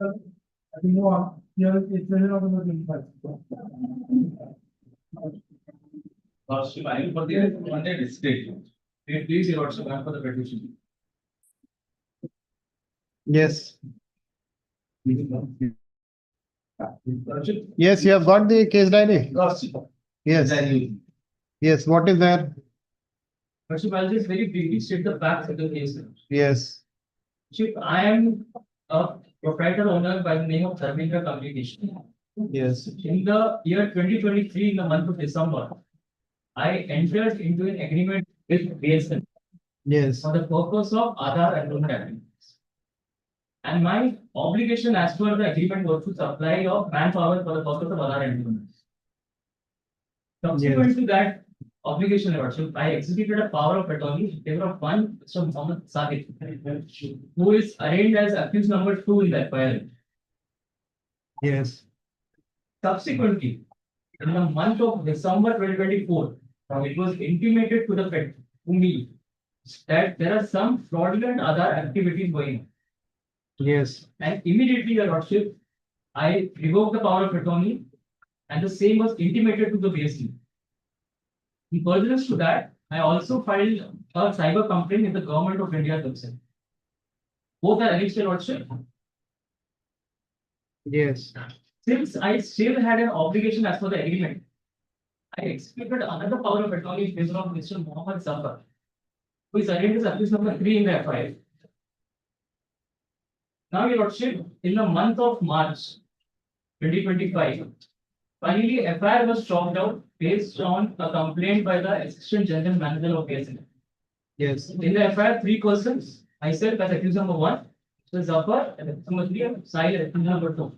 I think here it's written on the 25. Lordship, I am for the wanted state. Please, your Lordship, I am for the petition. Yes. Lordship. Yes, you have got the case diary. Lordship. Yes. Yes. What is there? Lordship, I'll just very briefly state the facts of the case. Yes. Lordship, I am a proprietor owner by the name of Subdivisional Communication. Yes. In the year 2023, in the month of December, I entered into an agreement with BSN Yes. for the purpose of Aadhaar enrollment activities. And my obligation as per the agreement was to supply of manpower for the purpose of Aadhaar enrollment. Subsequent to that obligation, Lordship, I executed a power of attorney in favor of one Mr. Mohammed Sadiq, who is arraigned as accused number 2 in the FIR. Yes. Subsequently, in the month of December 2024, it was intimated to the Fed, to me, that there are some fraudulent other activities going on. Yes. And immediately, Your Lordship, I revoked the power of attorney, and the same was intimated to the BSC. In furtherance to that, I also filed a cyber complaint in the government of India themselves. Both are against Your Lordship. Yes. Since I still had an obligation as per the agreement, I executed another power of attorney in favor of Mr. Mohammed Zafar, who is arraigned as accused number 3 in the FIR. Now, Your Lordship, in the month of March 2025, finally, FIR was chalked out based on a complaint by the Assistant General Manager of BSN. Yes. In the FIR, 3 persons, myself as accused number 1, Mr. Zafar, and accused number 3, Sahil as accused number 2.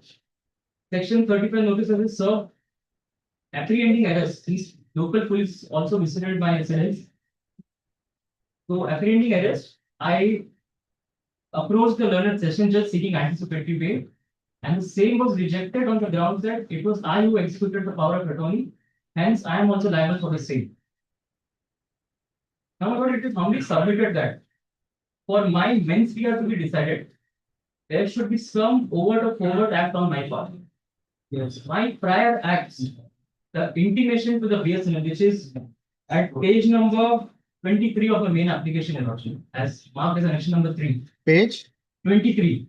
Section 35 notices is served. Apprehending arrest, these local police also visited my SLS. So, apprehending arrest, I approached the learned session judge seeking anticipatory bail, and the same was rejected on the grounds that it was I who executed the power of attorney, hence I am also liable for the same. Now, it is humbly submitted that for my mens rea to be decided, there should be some overt or covert act on my part. Yes. My prior acts, the intimation to the BSNL, which is at page number 23 of the main application endorsement, as marked as annexation number 3. Page 23.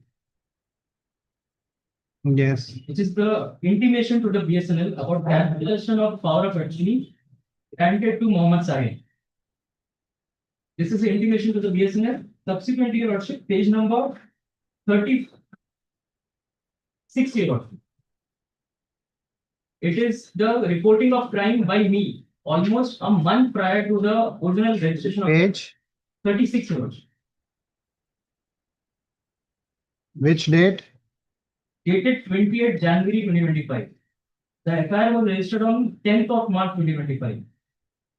Yes. Which is the intimation to the BSNL about the application of power of attorney granted to Mohammed Sahib. This is the intimation to the BSNL. Subsequently, Your Lordship, page number 36, Your Lordship. It is the reporting of crime by me almost a month prior to the original registration of Page 36, Your Lordship. which date? Dated 28th January 2025. The FIR was registered on 10th of March 2025.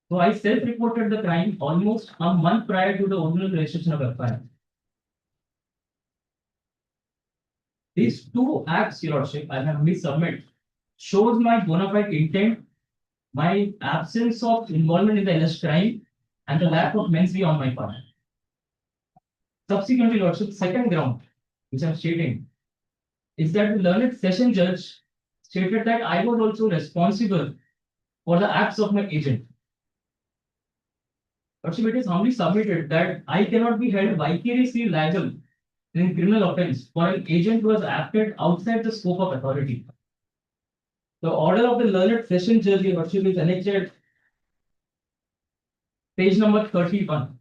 So I self-reported the crime almost a month prior to the original registration of FIR. These 2 acts, Your Lordship, I have submit shows my bona fide intent, my absence of involvement in the alleged crime, and the lack of mens rea on my part. Subsequently, Lordship, second ground, which I am stating, is that the learned session judge stated that I was also responsible for the acts of my agent. Lordship, it is humbly submitted that I cannot be held vicariously liable in criminal offence for an agent who has acted outside the scope of authority. The order of the learned session judge, Your Lordship, is annexed page number 31.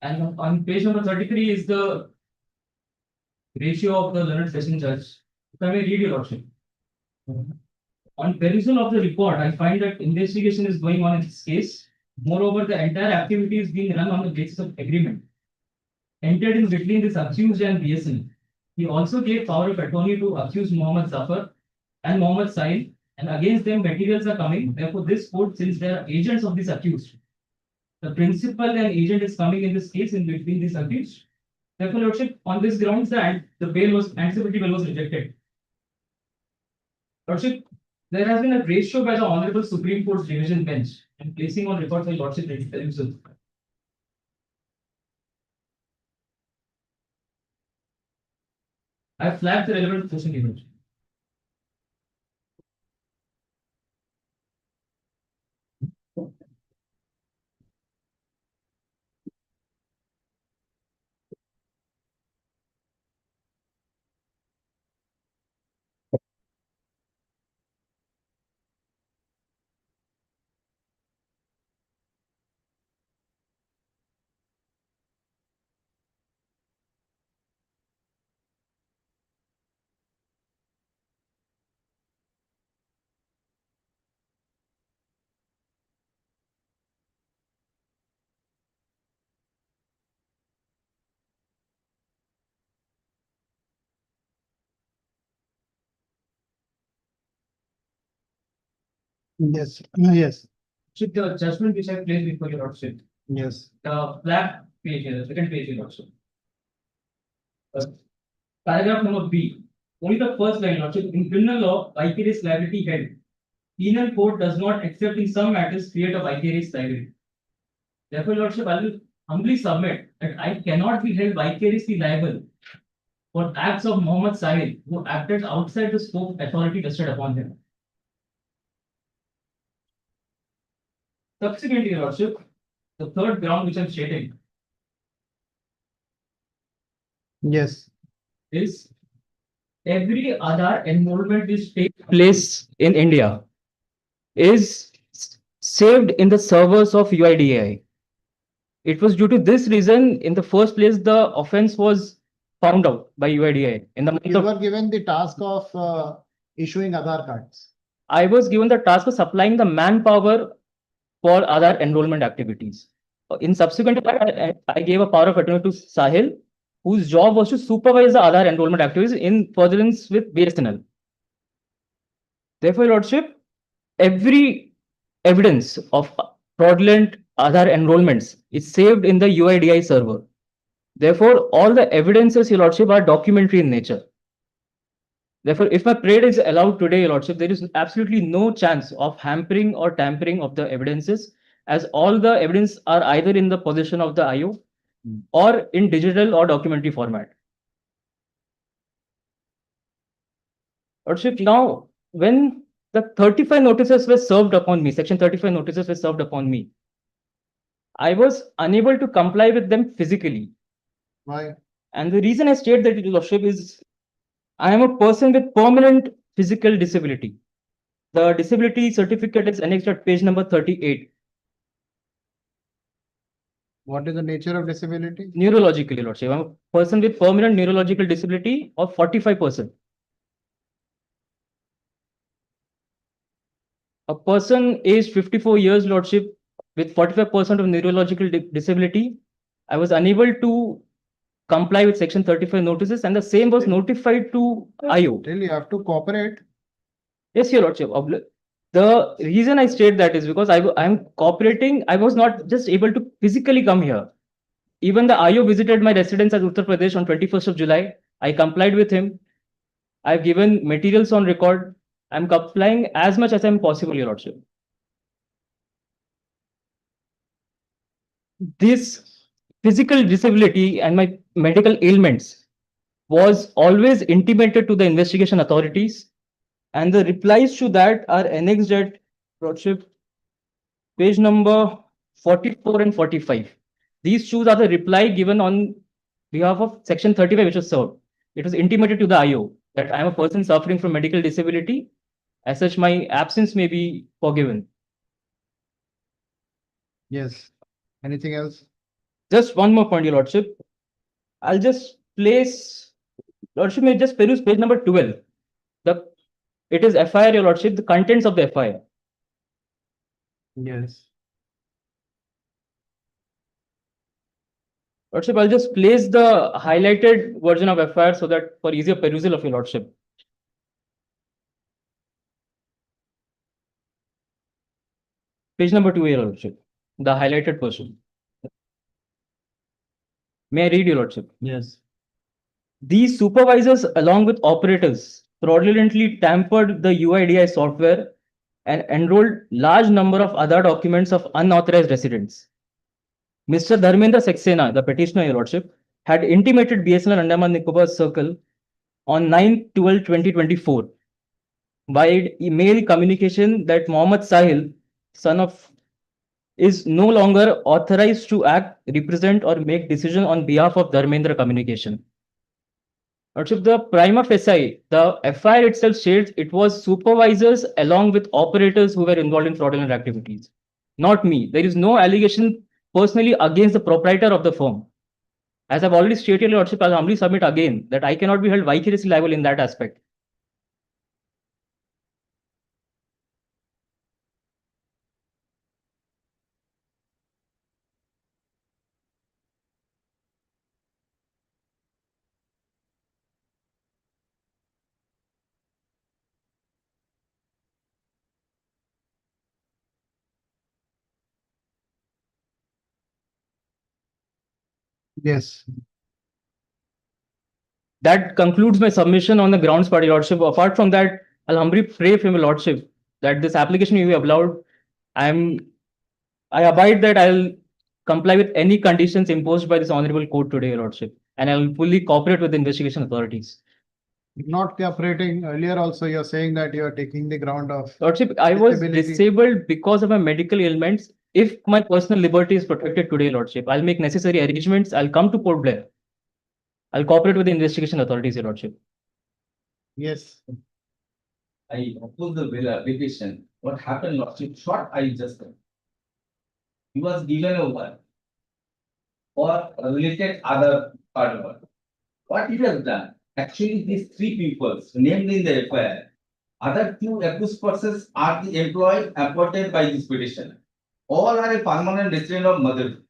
And on page number 33 is the ratio of the learned session judge. If I may read, Your Lordship. On perusal of the report, I find that investigation is going on in this case. Moreover, the entire activity is being run on the basis of agreement entered in between this accused and BSN. He also gave power of attorney to accused Mohammed Zafar and Mohammed Sahil, and against them materials are coming. Therefore, this court, since they are agents of this accused, the principal and agent is coming in this case in between this accused. Therefore, Lordship, on this grounds that the bail was anticipatory bail was rejected. Lordship, There has been a ratio by the Honorable Supreme Court's Division Bench and placing on record by Lordship himself. I have flagged the relevant question given. Yes. Yes. Should the judgment which I placed before your Lordship, Yes. the flag page here, the second page, your Lordship. Paragraph number B. Only the first line, Lordship. In criminal law, vicarious liability held. Penal code does not, except in some matters, create a vicarious liability. Therefore, Lordship, I will humbly submit that I cannot be held vicariously liable for acts of Mohammed Sahil, who acted outside the scope of authority vested upon him. Subsequently, Your Lordship, the third ground which I'm stating Yes. is every other enrollment which takes place in India is saved in the servers of UIDAI. It was due to this reason, in the first place, the offense was found out by UIDAI. In the month You of, were given the task of issuing Aadhaar cards. I was given the task of supplying the manpower for other enrollment activities. In subsequent, I gave a power of attorney to Sahil, whose job was to supervise the other enrollment activities in furtherance with BSNL. Therefore, Your Lordship, every evidence of fraudulent other enrollments is saved in the UIDI server. Therefore, all the evidences, Your Lordship, are documentary in nature. Therefore, if my parade is allowed today, Your Lordship, there is absolutely no chance of hampering or tampering of the evidences, as all the evidence are either in the possession of the IO or in digital or documentary format. Lordship, now, when the 35 notices were served upon me, section 35 notices were served upon me, I was unable to comply with them physically. Why? And the reason I state that, Your Lordship, is I am a person with permanent physical disability. The disability certificate is annexed at page number 38. What is the nature of disability? Neurologically, Your Lordship, I'm a person with permanent neurological disability of 45%. A person aged 54 years, Lordship, with 45% of neurological disability, I was unable to comply with section 35 notices, and the same was notified to IO. Still, you have to cooperate. Yes, Your Lordship. The reason I state that is because I'm cooperating. I was not just able to physically come here. Even the IO visited my residence at Uttar Pradesh on 21st of July. I complied with him. I've given materials on record. I'm complying as much as I'm possible, Your Lordship. This physical disability and my medical ailments was always intimated to the investigation authorities, and the replies to that are annexed at Lordship, page number 44 and 45. These two are the reply given on behalf of section 35, which was served. It was intimated to the IO that I am a person suffering from medical disability. As such, my absence may be forgiven. Yes. Anything else? Just one more point, Your Lordship. I'll just place, Lordship may just peruse page number 12. It is FIR, Your Lordship, the contents of the FIR. Yes. Lordship, I'll just place the highlighted version of FIR so that for easier perusal of Your Lordship. Page number 2, Your Lordship, the highlighted version. May I read, Your Lordship? Yes. These supervisors, along with operators, fraudulently tampered the UIDI software and enrolled large number of other documents of unauthorized residents. Mr. Dharmendra Saxena, the petitioner, Your Lordship, had intimated BSNL Andaman Nicobar Circle on 9/12/2024 by email communication that Mohammed Sahil, son of, is no longer authorized to act, represent, or make decision on behalf of Dharmendra Communication. Lordship, the prima facie, the FIR itself states it was supervisors along with operators who were involved in fraudulent activities. Not me. There is no allegation personally against the proprietor of the firm. As I've already stated, Your Lordship, I'll humbly submit again that I cannot be held vicariously liable in that aspect. Yes. That concludes my submission on the grounds, Party Lordship. Apart from that, I'll humbly pray from your Lordship that this application you have allowed, I abide that I'll comply with any conditions imposed by this honorable court today, Your Lordship, and I'll fully cooperate with the investigation authorities. Not cooperating. Earlier also, you're saying that you're taking the ground of. Lordship, I was Disability. disabled because of my medical ailments. If my personal liberty is protected today, Lordship, I'll make necessary arrangements. I'll come to Port Blair. I'll cooperate with the investigation authorities, Your Lordship. Yes. I oppose the petition. What happened, Lordship? Short, I just said. He was given a work or related other part of work. What he has done, actually, these three people named in the FIR, other two accused persons are the employees appointed by this petition. All are a permanent resident of Madhya Pradesh.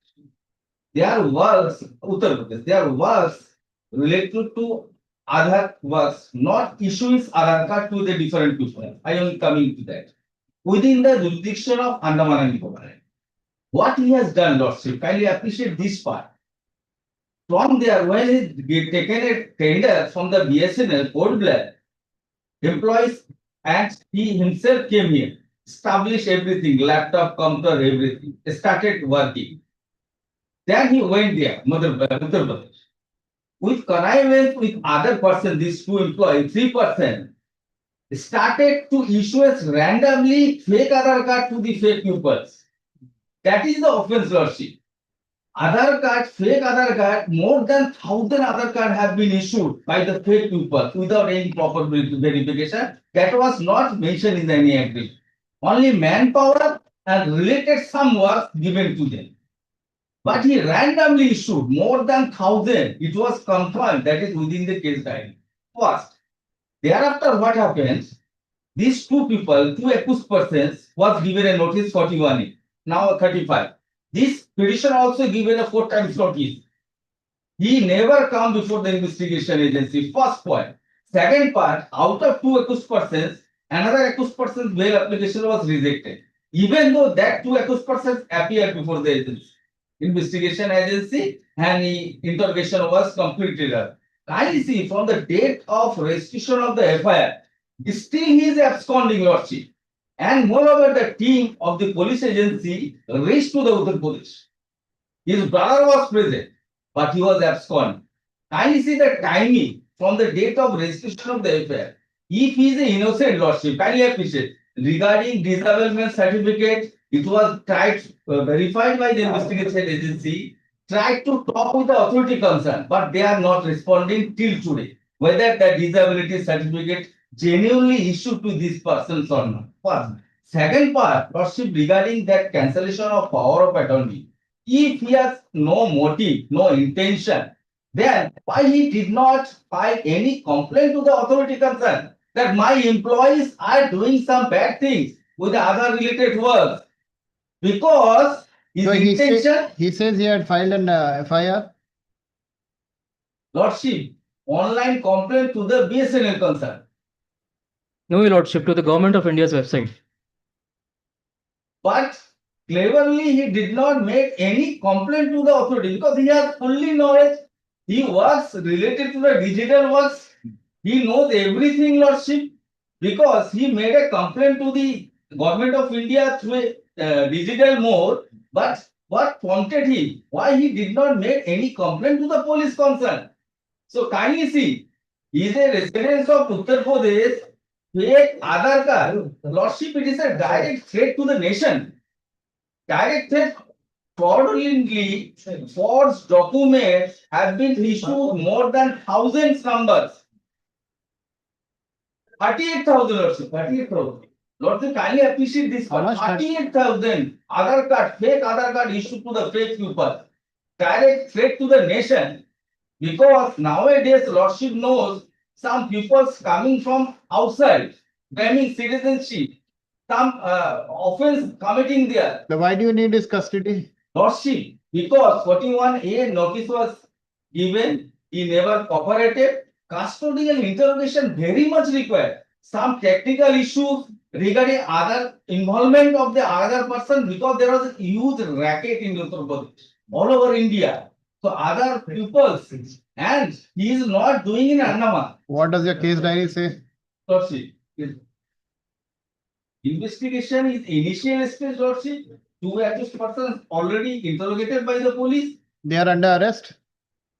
Their works, Uttar Pradesh, their works related to other works, not issues Aadhaar card to the different people. I am coming to that. Within the jurisdiction of Andaman and Nicobar. What he has done, Lordship, kindly appreciate this part. From there, when he taken a tender from the BSNL, Port Blair, employees and he himself came here, established everything, laptop, computer, everything, started working. Then he went there, Uttar Pradesh. With connivance with other person, these two employees, 3%, started to issue randomly fake Aadhaar card to the fake pupils. That is the offense, Lordship. Aadhaar card, fake Aadhaar card, more than 1,000 Aadhaar card have been issued by the fake pupils without any proper verification. That was not mentioned in any agreement. Only manpower and related some work given to them. But he randomly issued more than 1,000. It was confirmed that is within the case guideline. First, thereafter, what happens? These two people, two accused persons, was given a notice 41, now 35. This petition also given a 4 times notice. He never come before the investigation agency. First point. Second part, out of two accused persons, another accused person's bail application was rejected. Even though that two accused persons appeared before the agency. Investigation agency and interrogation was completed. Kindly see from the date of restitution of the FIR, still he is absconding, Lordship. And moreover, the team of the police agency reached to the Uttar Pradesh. His brother was present, but he was absconding. Kindly see the timing from the date of restitution of the FIR. If he is an innocent, Lordship, kindly appreciate. Regarding disavowalment certificate, it was tried, verified by the investigation agency, tried to talk with the authority concerned, but they are not responding till today. Whether the disability certificate genuinely issued to these persons or not. First. Second part, Lordship, regarding that cancellation of power of attorney. If he has no motive, no intention, then why he did not file any complaint to the authority concerned that my employees are doing some bad things with the other related work? Because his So intention, he says he had filed an FIR. Lordship, online complaint to the BSNL concern. No, Your Lordship, to the Government of India's website. But cleverly, he did not make any complaint to the authority because he has fully knowledge. He works related to the digital works. He knows everything, Lordship, because he made a complaint to the government of India through a digital mode. But what prompted him? Why he did not make any complaint to the police concerned? So kindly see, he is a resident of Uttar Pradesh, fake Aadhaar card. Lordship, it is a direct threat to the nation. Direct threat. Fraudulently forged documents have been issued more than thousands numbers. 38,000 Lordship, 38,000. Lordship, kindly appreciate this How part. much? 38,000 Aadhaar card, fake Aadhaar card issued to the fake people. Direct threat to the nation. Because nowadays Lordship knows some peoples coming from outside, claiming citizenship, some offense committing there. Then why do you need his custody? Lordship, because 41A notice was given, he never cooperated. Custodial interrogation very much required. Some technical issues regarding other involvement of the other person, because there was a huge racket in Uttar Pradesh all over India. So other pupils, and he is not doing in Andaman. What does your case diary say? Lordship. Investigation is initial stage, Lordship. Two accused persons already interrogated by the police. They are under arrest.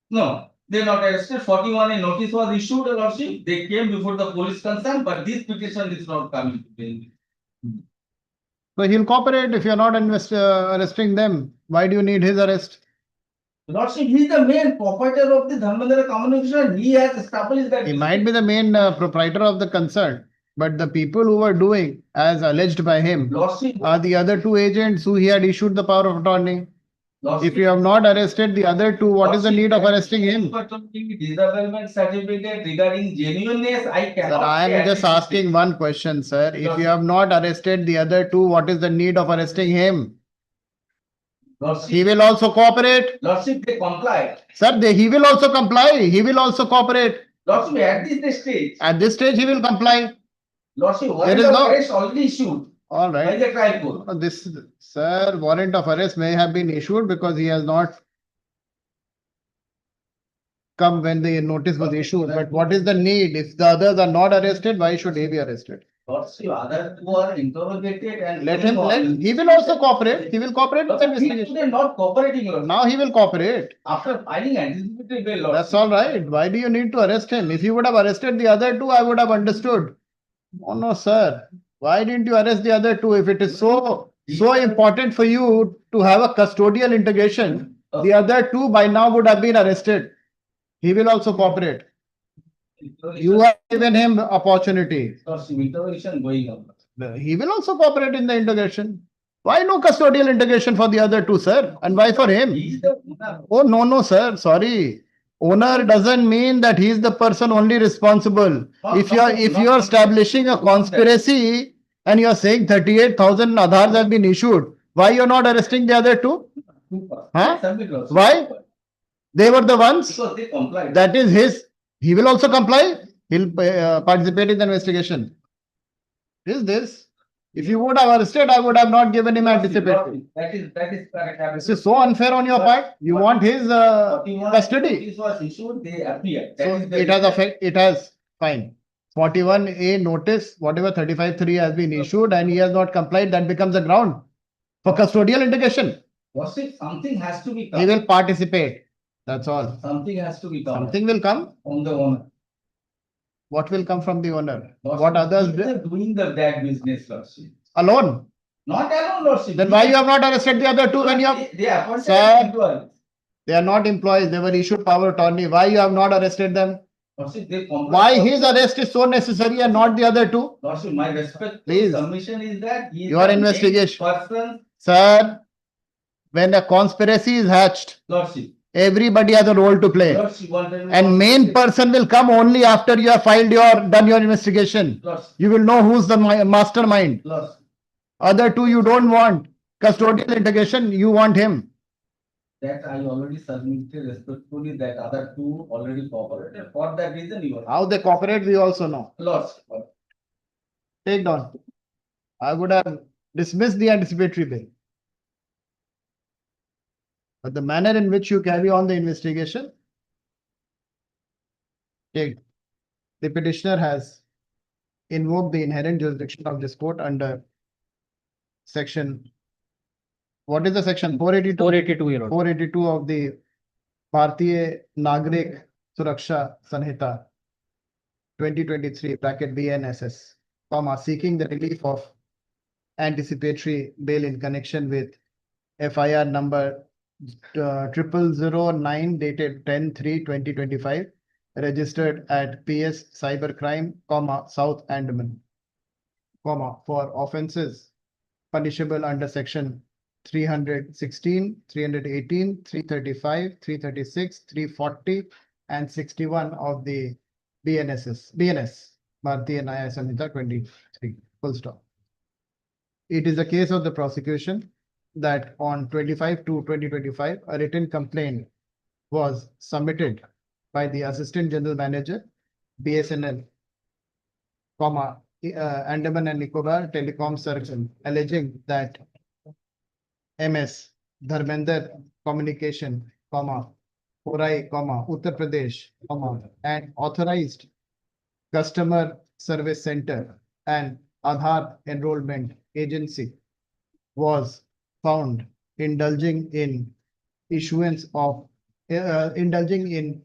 No, they are not arrested. 41 a notice was issued, Lordship. They came before the police concern, but this petition is not coming to being. So he'll cooperate if you're not arresting them. Why do you need his arrest? Lordship, he is the main proprietor of the Dharmendra communication. He has established that. He might be the main proprietor of the concern, but the people who were doing, as alleged by him, Lordship, are the other two agents who he had issued the power of attorney. If you have not arrested the other two, what is the need of arresting him? Disavowalment certificate regarding genuineness, I Sir, cannot. I am just asking one question, sir. If you have not arrested the other two, what is the need of arresting him? He will also cooperate. Lordship, they comply. Sir, he will also comply. He will also cooperate. Lordship, at this stage. At this stage, he will comply. Lordship, There warrant is of no- arrest already issued All by right. the trial court. This, sir, warrant of arrest may have been issued because he has not come when the notice was issued. But what is the need? If the others are not arrested, why should he be arrested? Lordship, other two are interrogated and. He will also cooperate. He will cooperate with the investigation. They are not cooperating, Lordship. Now he will cooperate. After filing anticipatory bail, Lordship. That's all right. Why do you need to arrest him? If you would have arrested the other two, I would have understood. Oh, no, sir. Why didn't you arrest the other two? If it is so important for you to have a custodial integration, the other two by now would have been arrested. He will also cooperate. You have given him opportunity. Lordship, interrogation going on. He will also cooperate in the integration. Why no custodial integration for the other two, sir? And why for him? He is the owner. Oh, no, sir. Sorry. Owner doesn't mean that he is the person only responsible. If you are establishing a conspiracy and you are saying 38,000 Aadhars have been issued, why you are not arresting the other two? Huh? Submit, Lordship. Why? They were the ones. Because they complied. That is his. He will also comply. He'll participate in the investigation. Is this? If you would have arrested, I would have not given him anticipatory. That is correct. This is so unfair on your part. You want his custody. This was issued, they appeared. So it has effect. It has fine. 41A notice, whatever 35(3) has been issued and he has not complied, that becomes a ground for custodial integration. Lordship, something has to be He come. will participate. That's all. Something has to be come. Something will come. From the owner. What will come from the owner? Lordship, What others he is doing the bad business, Lordship. alone? Not alone, Lordship. Then why you have not arrested the other two when you have? They appointed Sir. employees. They are not employees. They were issued power of attorney. Why you have not arrested them? Lordship, they complied. Why his arrest is so necessary and not the other two? Lordship, my respect. Please. Submission is that he is Your the main investigation. person. Sir, when a conspiracy is hatched, Lordship. everybody has a role to play. Lordship wanted. And main person will come only after you have done your investigation. Lordship. You will know who's the mastermind. Lordship. Other two you don't want. Custodial integration, you want him. That I already submitted respectfully, that other two already cooperated. For that reason, you are. How they cooperate, we also know. Lordship. Take down. I would have dismissed the anticipatory bail. But the manner in which you carry on the investigation, take. the petitioner has invoked the inherent jurisdiction of this court under section, what is the section? 482? 482, Your Lordship. 482 of the Bharatiya Nagrik Suraksha Sanhita 2023 bracket BNSS, comma, seeking the relief of anticipatory bail in connection with FIR number 0009 dated 10/3/2025, registered at PS Cybercrime, comma, South Andaman, comma, for offences punishable under section 316, 318, 335, 336, 340, and 61 of the BNS, Bharatiya Nyaya Samhita 23, full stop. It is the case of the prosecution that on 25/2/2025, a written complaint was submitted by the Assistant General Manager, BSNL, comma, Andaman and Nicobar Telecom Circle, alleging that MS Dharmender Communication, comma, Orai, comma, Uttar Pradesh, comma, and authorized customer service center and Aadhaar enrollment agency was found indulging in issuance of indulging in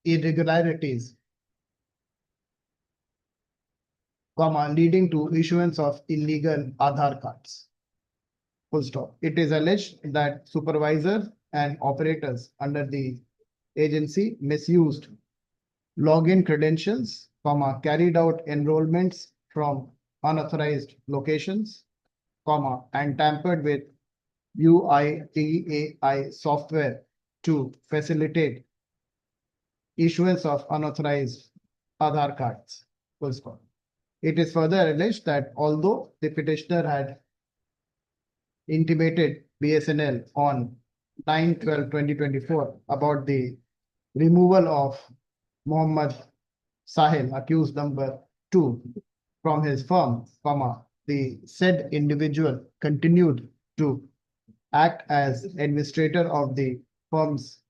irregularities, comma, leading to issuance of illegal Aadhaar cards. Full stop. It is alleged that supervisors and operators under the agency misused login credentials, comma, carried out enrollments from unauthorized locations, comma, and tampered with UITAI software to facilitate issuance of unauthorized Aadhaar cards. Full stop. It is further alleged that although the petitioner had intimated BSNL on 9/12/2024 about the removal of Mohammed Sahil, accused number 2, from his firm, comma, the said individual continued to act as administrator of the firm's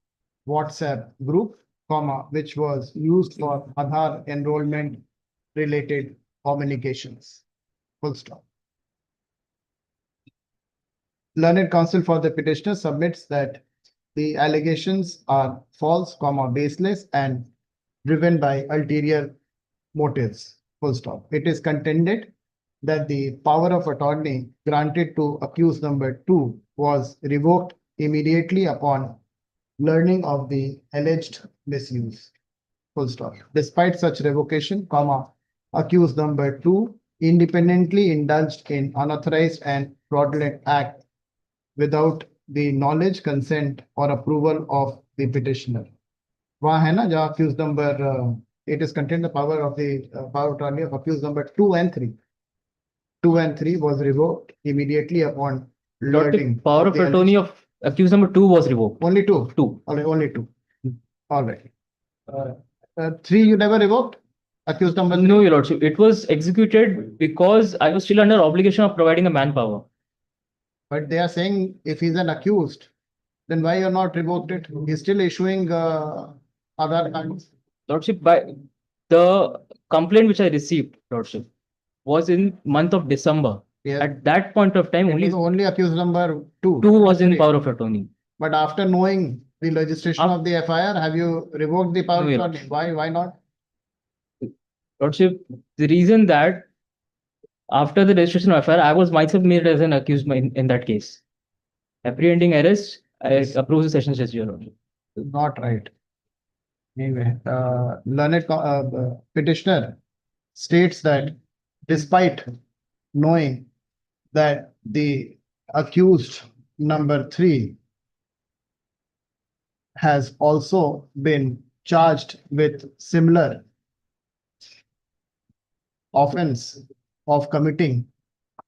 WhatsApp group, comma, which was used for Aadhaar enrollment related communications. Full stop. Learned counsel for the petitioner submits that the allegations are false, comma, baseless, and driven by ulterior motives. Full stop. It is contended that the power of attorney granted to accused number 2 was revoked immediately upon learning of the alleged misuse. Full stop. Despite such revocation, comma, accused number 2 independently indulged in unauthorized and fraudulent act without the knowledge, consent, or approval of the petitioner. वहाँ है ना जहाँ accused number it is contained the power of the power attorney of accused number 2 and 3. 2 and 3 was revoked immediately upon learning. Power of attorney of accused number 2 was revoked. Only 2. 2. Only 2. All right. 3 you never revoked? Accused number 3? No, Your Lordship. It was executed because I was still under obligation of providing a manpower. But they are saying if he's an accused, then why you're not revoked it? He's still issuing Aadhaar cards. Lordship, by the complaint which I received, Lordship, was in month of December. Yes. At that point of time, Only accused number 2. 2 was in power of attorney. But after knowing the registration of the FIR, have you revoked the power of attorney? Why not? Lordship, the reason that after the registration of FIR, I was myself made as an accused in that case. Apprehending arrest, I approve the session judge, Your Lordship. Not right. Anyway, learned petitioner states that despite knowing that the accused number 3 has also been charged with similar offense of committing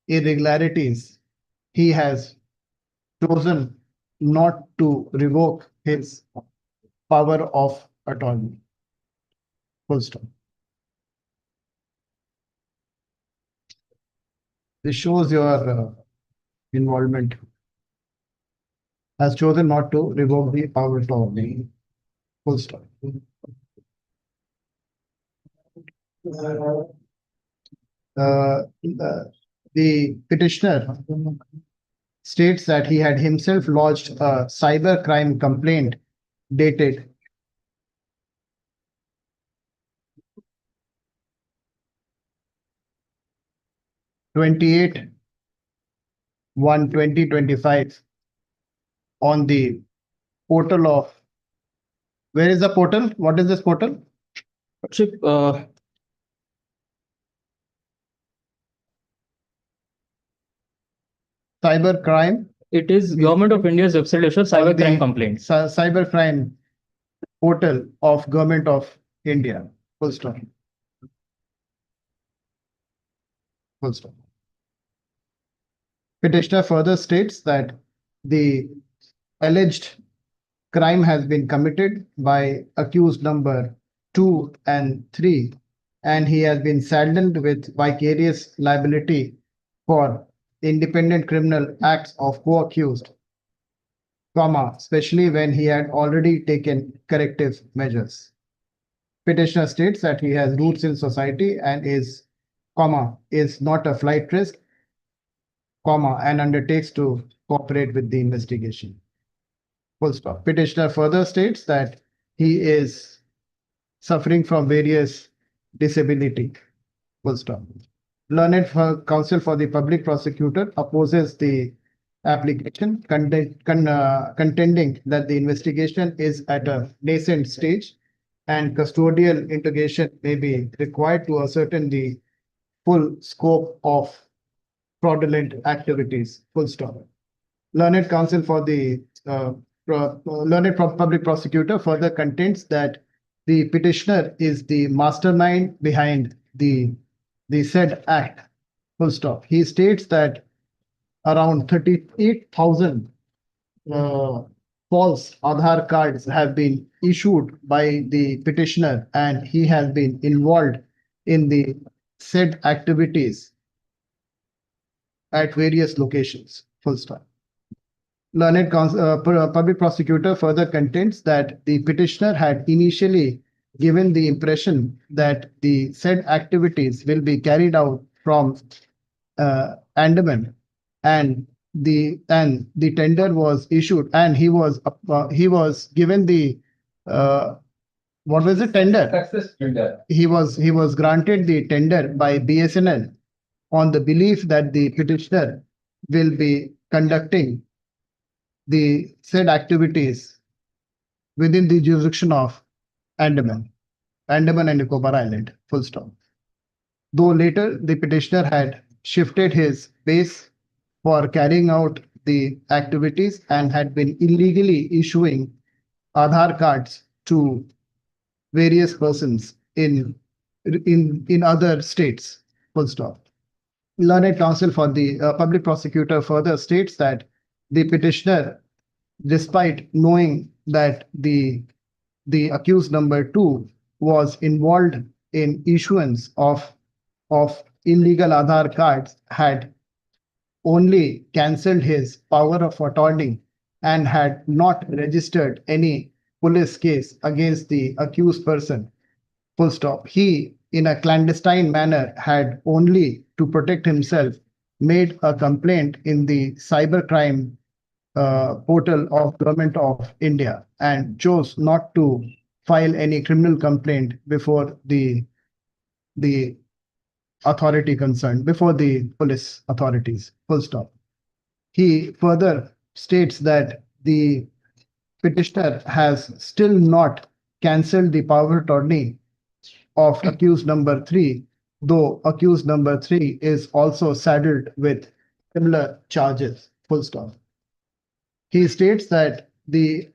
irregularities, he has chosen not to revoke his power of attorney. Full stop. This shows your involvement. Has chosen not to revoke the power of attorney. Full stop. The petitioner states that he had himself lodged a cyber crime complaint dated 28/1/2025 on the portal of, where is the portal? What is this portal? Lordship, Cyber crime, it is Government of India's website, which shows cyber crime complaints. cyber crime portal of Government of India. Full stop. Full stop. Petitioner further states that the alleged crime has been committed by accused number 2 and 3, and he has been saddled with vicarious liability for independent criminal acts of co-accused, especially when he had already taken corrective measures. Petitioner states that he has roots in society and is not a flight risk, and undertakes to cooperate with the investigation. Full stop. Petitioner further states that he is suffering from various disability. Full stop. Learned counsel for the public prosecutor opposes the application, contending that the investigation is at a nascent stage and custodial interrogation may be required to ascertain the full scope of fraudulent activities. Full stop. Learned counsel for the public prosecutor further contends that the petitioner is the mastermind behind the said act. Full stop. He states that around 38,000 false Aadhaar cards have been issued by the petitioner, and he has been involved in the said activities at various locations. Full stop. Learned public prosecutor further contends that the petitioner had initially given the impression that the said activities will be carried out from Andaman, and the tender was issued, and he was given the what was the tender? Success tender. He was granted the tender by BSNL on the belief that the petitioner will be conducting the said activities within the jurisdiction of Andaman and Nicobar Island. Full stop. Though later the petitioner had shifted his base for carrying out the activities and had been illegally issuing Aadhaar cards to various persons in other states. Full stop. Learned counsel for the public prosecutor further states that the petitioner, despite knowing that the accused number 2 was involved in issuance of illegal Aadhaar cards, had only cancelled his power of attorney and had not registered any police case against the accused person. Full stop. He, in a clandestine manner, had only to protect himself made a complaint in the cybercrime portal of Government of India and chose not to file any criminal complaint before the authority concerned, before the police authorities. Full stop. He further states that the petitioner has still not cancelled the power of attorney of accused number 3, though accused number 3 is also saddled with similar charges. Full stop. He states that he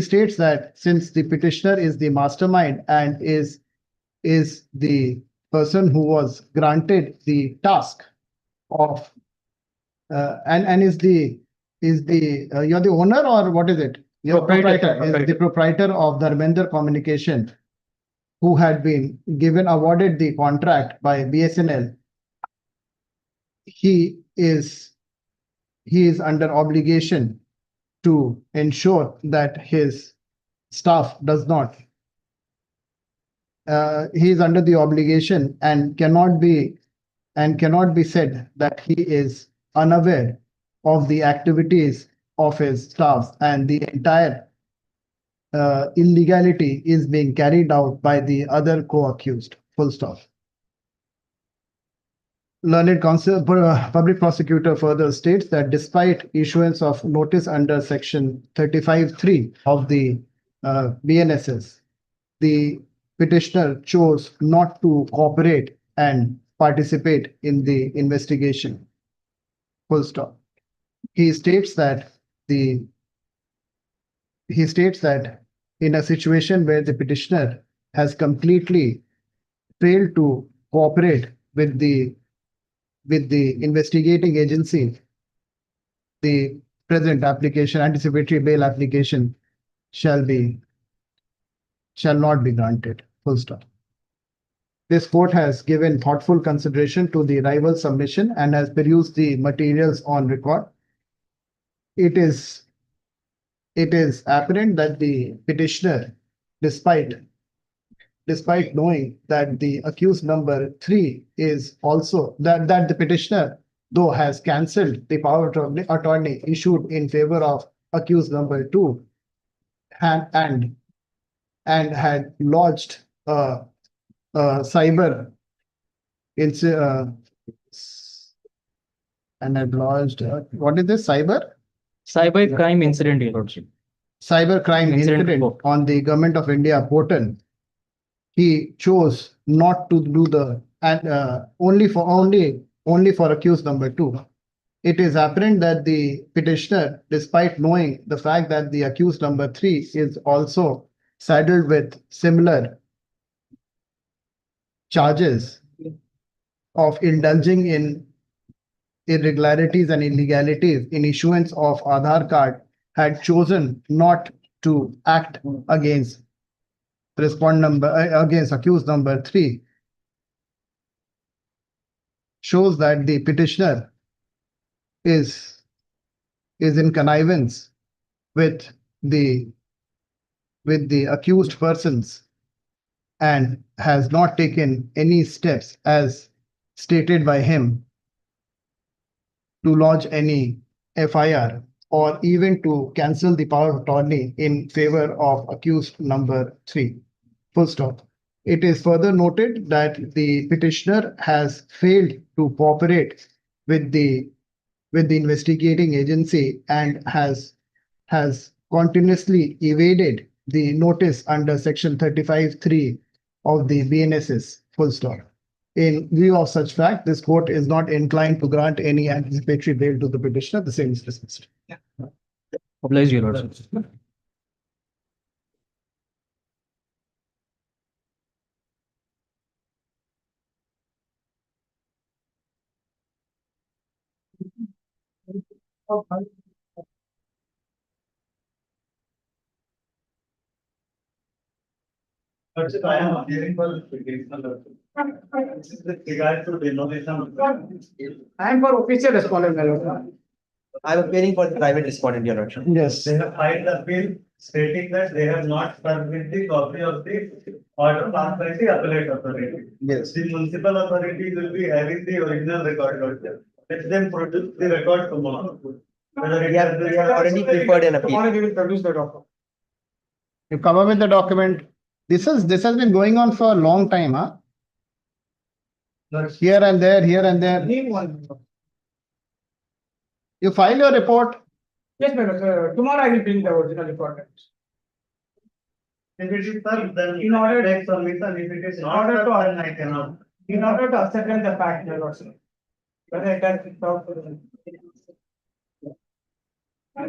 states that since the petitioner is the mastermind and is the person who was granted the task of and is the you're the owner, or what is it? You're proprietor. Is the proprietor of Dharmender Communication, who had been awarded the contract by BSNL. He is under obligation to ensure that his staff does not he is under the obligation and cannot be said that he is unaware of the activities of his staff and the entire illegality is being carried out by the other co-accused. Full stop. Learned public prosecutor further states that despite issuance of notice under section 35(3) of the BNSS, the petitioner chose not to cooperate and participate in the investigation. Full stop. He states that in a situation where the petitioner has completely failed to cooperate with the investigating agency, the present application, anticipatory bail application, shall not be granted. Full stop. This court has given thoughtful consideration to the rival submission and has perused the materials on record. It is apparent that the petitioner, despite knowing that the accused number 3 is also that the petitioner, though, has cancelled the power of attorney issued in favor of accused number 2 and had lodged cyber what is this Cyber crime incident, Your Lordship. cyber crime Incident incident report. on the Government of India portal. He chose not to do the only for accused number 2. It is apparent that the petitioner, despite knowing the fact that the accused number 3 is also saddled with similar charges of indulging in irregularities and illegalities in issuance of Aadhaar card, had chosen not to act against against accused number 3, shows that the petitioner is in connivance with the accused persons and has not taken any steps as stated by him to lodge any FIR or even to cancel the power of attorney in favor of accused number 3. Full stop. It is further noted that the petitioner has failed to cooperate with the investigating agency and has continuously evaded the notice under section 35(3) of the BNSS. Full stop. In view of such fact, this court is not inclined to grant any anticipatory bail to the petitioner. The same is dismissed. Oblige, Your Lordship. But I am appearing for petition. With regard to denomination. I am for official respondent, my lord. I am appearing for the private respondent, Your Lordship. Yes. They have filed appeal stating that they have not submitted the copy of the order passed by the appellate authority. Yes. The municipal authority will be having the original record out there. Let them produce the record tomorrow. Whether it We have already preferred an appeal. Tomorrow we will produce the document. You come up with the document. This has been going on for a long time, huh? Here and there, here and there. Name one. You file your report. Yes, madam, tomorrow I will bring the original report. If it is sir, then In order- take submission. If it is In not, order to- then I cannot. In order to ascertain the fact, my lordship. Whether it has talked to them.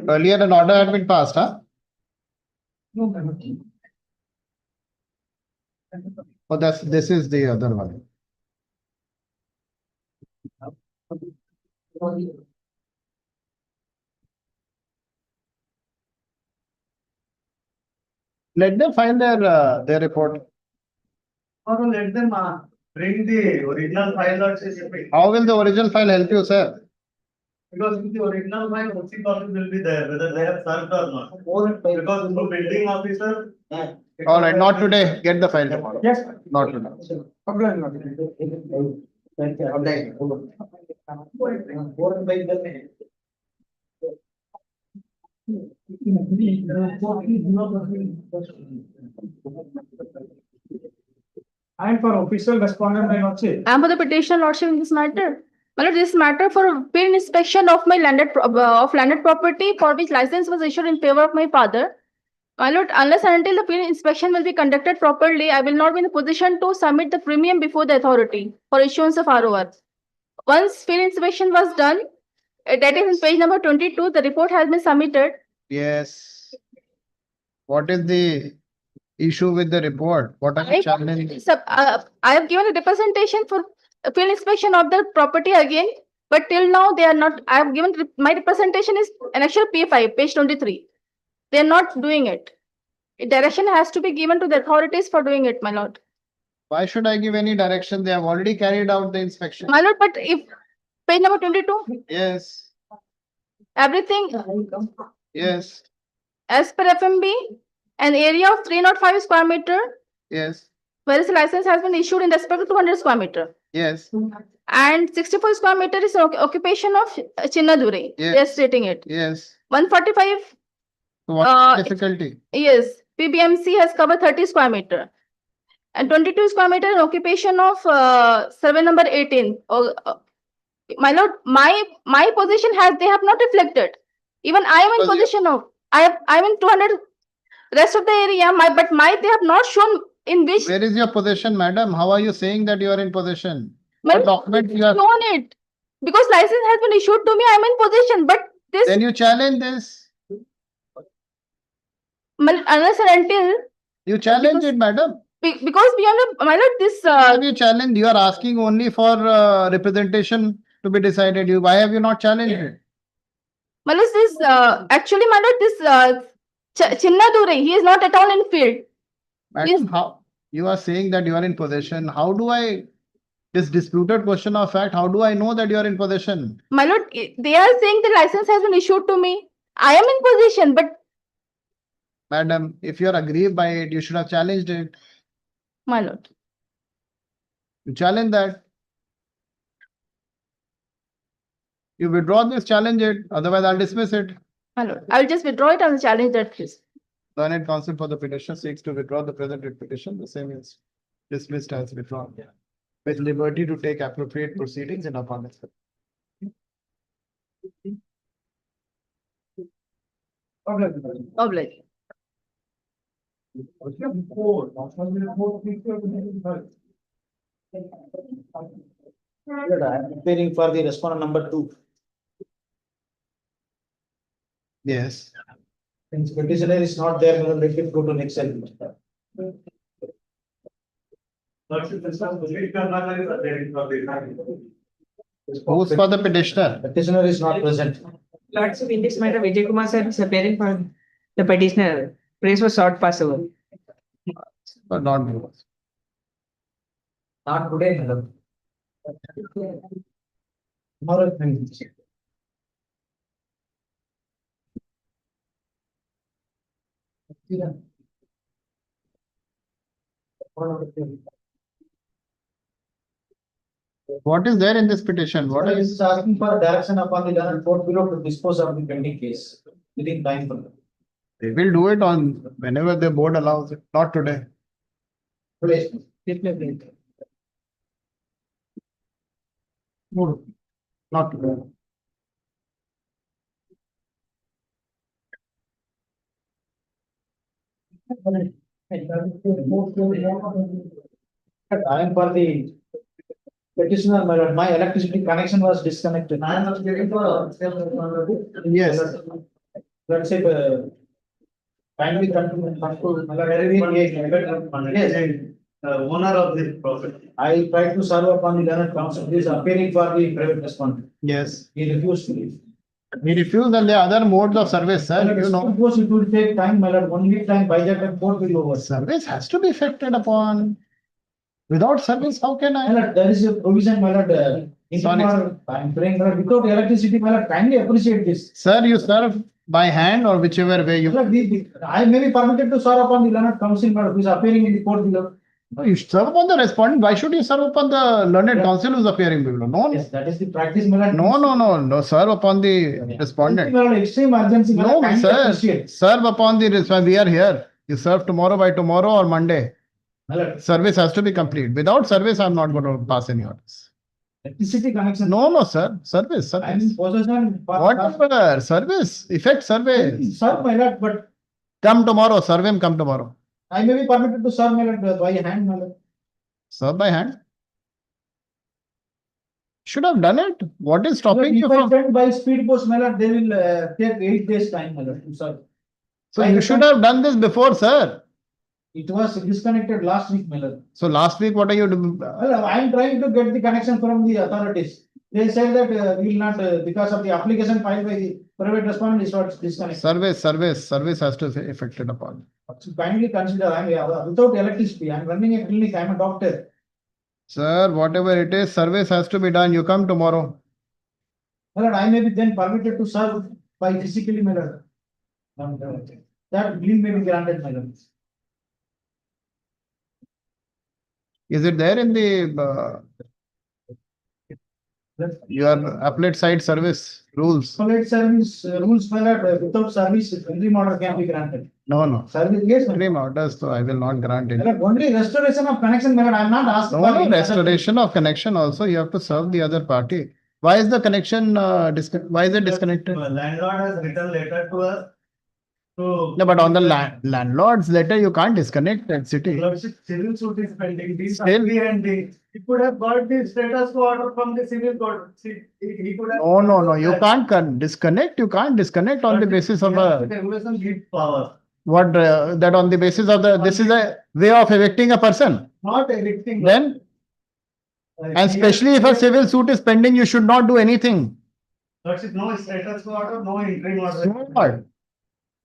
Earlier an order had been passed, huh? No, madam. Oh, this is the other one. Let them file their report. Or let them bring the original file or CCP. How will the original file help you, sir? Because in the original file, OC copy will be there, whether they have served or not. Because the building officer All right, not today. Get the file tomorrow. Yes. Not today. Problem not. And for official respondent, I not say. I am for the petition lordship in this matter. My lord, this matter for field inspection of my landed property for which license was issued in favor of my father. My lord, unless and until the field inspection will be conducted properly, I will not be in a position to submit the premium before the authority for issuance of ROR. Once field inspection was done, that is in page number 22, the report has been submitted. Yes. What is the issue with the report? What are you challenging? I have given a representation for field inspection of the property again, but till now they are not. I have given my representation is an actual P5, page 23. They are not doing it. Direction has to be given to the authorities for doing it, my lord. Why should I give any direction? They have already carried out the inspection. My lord, but if page number 22, Yes, everything yes, as per FMB, an area of 305 square meter, yes, whereas the license has been issued in respect to 200 square meter. yes, And 64 square meter is occupation of Chinnadure. They are Yes. stating it. yes. 145, So what Uh, is the difficulty? yes, PBMC has covered 30 square meter. And 22 square meter is occupation of survey number 18. My lord, my position they have not reflected. Even I am in Because you- position of, I'm in 200, rest of the area, they have not shown in which, Where is your position, madam? How are you saying that you are in possession? my What document you have? shown it. Because license has been issued to me, I'm in position, but this, Then you challenge this. unless and until, You challenge Because- it, madam. because beyond the, my lord, this, Have you challenged? You are asking only for representation to be decided. Why have you not challenged it? my lord, this, actually, my lord, this, Chinnadure, he is not at all in field. Madam, how you are saying that you are in possession? How do I? This disputed question of fact. How do I know that you are in possession? My lord, they are saying the license has been issued to me. I am in position, but Madam, if you are aggrieved by it, you should have challenged it. my lord, You challenge that. You withdraw this, challenge it. Otherwise, I'll dismiss it. my lord, I will just withdraw it and challenge that please. Learned counsel for the petition seeks to withdraw the presented petition. The same is dismissed as withdrawn. With liberty to take appropriate proceedings in accordance with. Problem. Oblige. I am preparing for the respondent number 2. Yes. Since petitioner is not there, we will let it go to next element. Who's for the petitioner? Petitioner is not present. Lordship, in this matter, Vijay Kumar sir is appearing for the petitioner. Praise for short possible. But not me. Not today, madam. Tomorrow. What is there in this petition? What What is? is asking for direction upon the learned court below to dispose of the pending case within time for They will do it on whenever the board allows it, not today. place. No, not today. I am for the petitioner, my lord. My electricity connection was disconnected. I am getting for. Yes. That's it. Kindly continue. Yes. Owner of the property. I tried to serve upon the learned counsel. He is appearing for the private respondent. Yes. He refused to leave. He refused and the other modes of service, sir, you know. Of course, it will take time, my lord. 1 week time, by that time, court will over. Service has to be effected upon. Without service, how can My I? lord, there is a provision, my lord. Sorry. I am praying, my lord, without electricity, my lord, kindly appreciate this. Sir, you serve by hand or whichever way you. I may be permitted to serve upon the learned counsel, but who is appearing in the court below. No, you serve upon the respondent. Why should you serve upon the learned counsel who's appearing below? No, Yes, that is the practice, my lord. no. Serve upon the respondent. My lord, extreme urgency, my lord, No, kindly sir. appreciate. Serve upon the respondent. We are here. You serve tomorrow by tomorrow or Monday. My lord, Service has to be complete. Without service, I'm not going to pass any orders. electricity connection. No, sir. Service. I am in possession. Whatever. Service. Effect service. Serve, my lord, but Come tomorrow. Serve him. Come tomorrow. I may be permitted to serve, my lord, by hand, my lord. Serve by hand. Should have done it. What is stopping you If I from? send by speed post, my lord, they will take 8 days time, my lord, to serve. So you should have done this before, sir. It was disconnected last week, my lord. So last week, what are you doing? Well, I am trying to get the connection from the authorities. They said that we will not, because of the application filed by the private respondent is not disconnected. Service has to be affected upon. So kindly consider, I am without electricity, I am running a clinic, I am a doctor. Sir, whatever it is, service has to be done. You come tomorrow. My lord, I may be then permitted to serve by physically, my lord. That leave may be granted, my lord. Is it there in the your appellate side service rules? Appellate service rules, my lord, without service, interim order can be granted. No. Service, yes, my lord. Interim orders, so I will not grant My it. lord, only restoration of connection, my lord, I am not asking. for No, any other thing. restoration of connection also, you have to serve the other party. Why is the connection, why is it disconnected? Landlord has written letter to us. To. No, but on the landlord's letter, you can't disconnect that city. Lordship, civil suit is pending. These are Still- he could have got the status quo order from the civil court. See, he could have. No, you can't disconnect. You can't disconnect on the basis of a, Regulation gives power, what, that on the basis of the, this is a way of evicting a person. not evicting. Then, and especially if a civil suit is pending, you should not do anything. Lordship, no status quo order, no interim So order. what?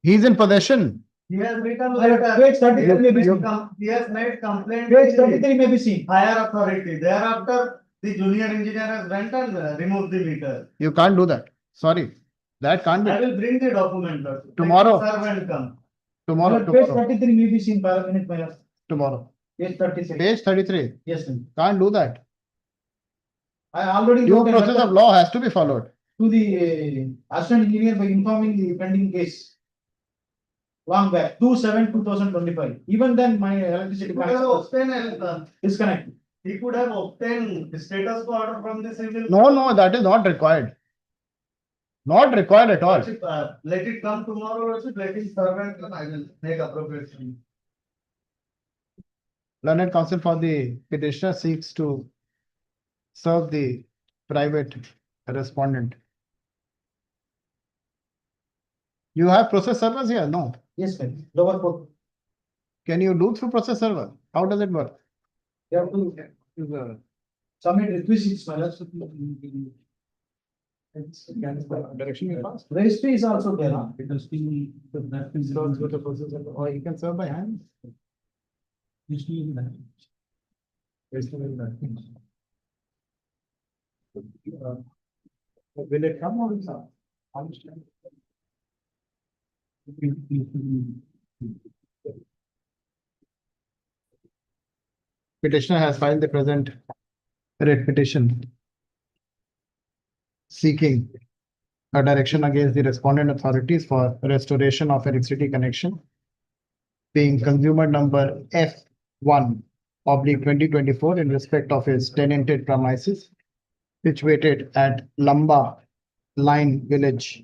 He's in possession. He has written My lord, letter. page 33 may be seen. He has made complaint. Page to the 33 may be seen. Higher authority. Thereafter, the junior engineer has went and removed the meter. You can't do that. Sorry. That can't I be. will bring the document. Lordship. Tomorrow. Serve and come. Tomorrow, Page 33 may be seen, minute, my lord. tomorrow. Page 33. Page 33. Yes, sir. Can't do that. I already Due wrote a process letter of law has to be followed. to the assistant engineer by informing the pending case. Long back, 2/7/2025. Even then, my electricity He could have connection was obtained, disconnected. he could have obtained the status quo order from the civil. No, that is not required. Not required at all. Lordship, let it come tomorrow, Lordship, let it serve and come. I will make appropriation. Learned counsel for the petitioner seeks to serve the private respondent. You have process servers here? No. Yes, ma'am. Lower court. Can you do through process server? How does it work? You have to submit requisites, my lord. Direction you pass? Registry is also there, huh? Or you can serve by hand? Will it come or not? Petitioner has filed the present writ petition seeking a direction against the respondent authorities for restoration of electricity connection being consumer number F1/2024 in respect of his tenanted premises situated at Lamba Line Village,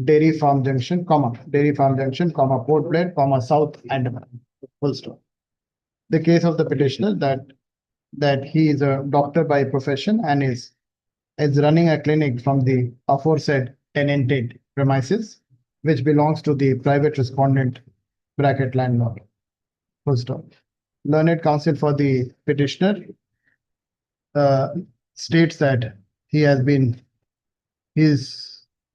Dairy Farm Junction, Port Blair, South Andaman, full stop. The case of the petitioner that he is a doctor by profession and is running a clinic from the aforesaid tenanted premises, which belongs to the private respondent bracket landlord. Full stop. Learned counsel for the petitioner states that he has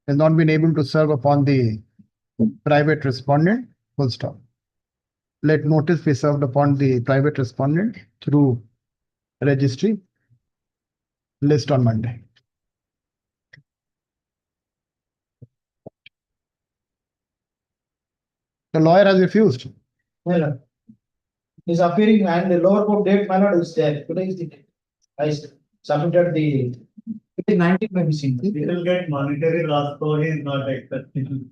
not been able to serve upon the private respondent. Full stop. Let notice be served upon the private respondent through registry list on Monday. The lawyer has refused. Well, is appearing and the lower court date, my lord, is there. Today is the date. I submitted the. It is 19 by missing. He will get monetary loss, so he is not accepting.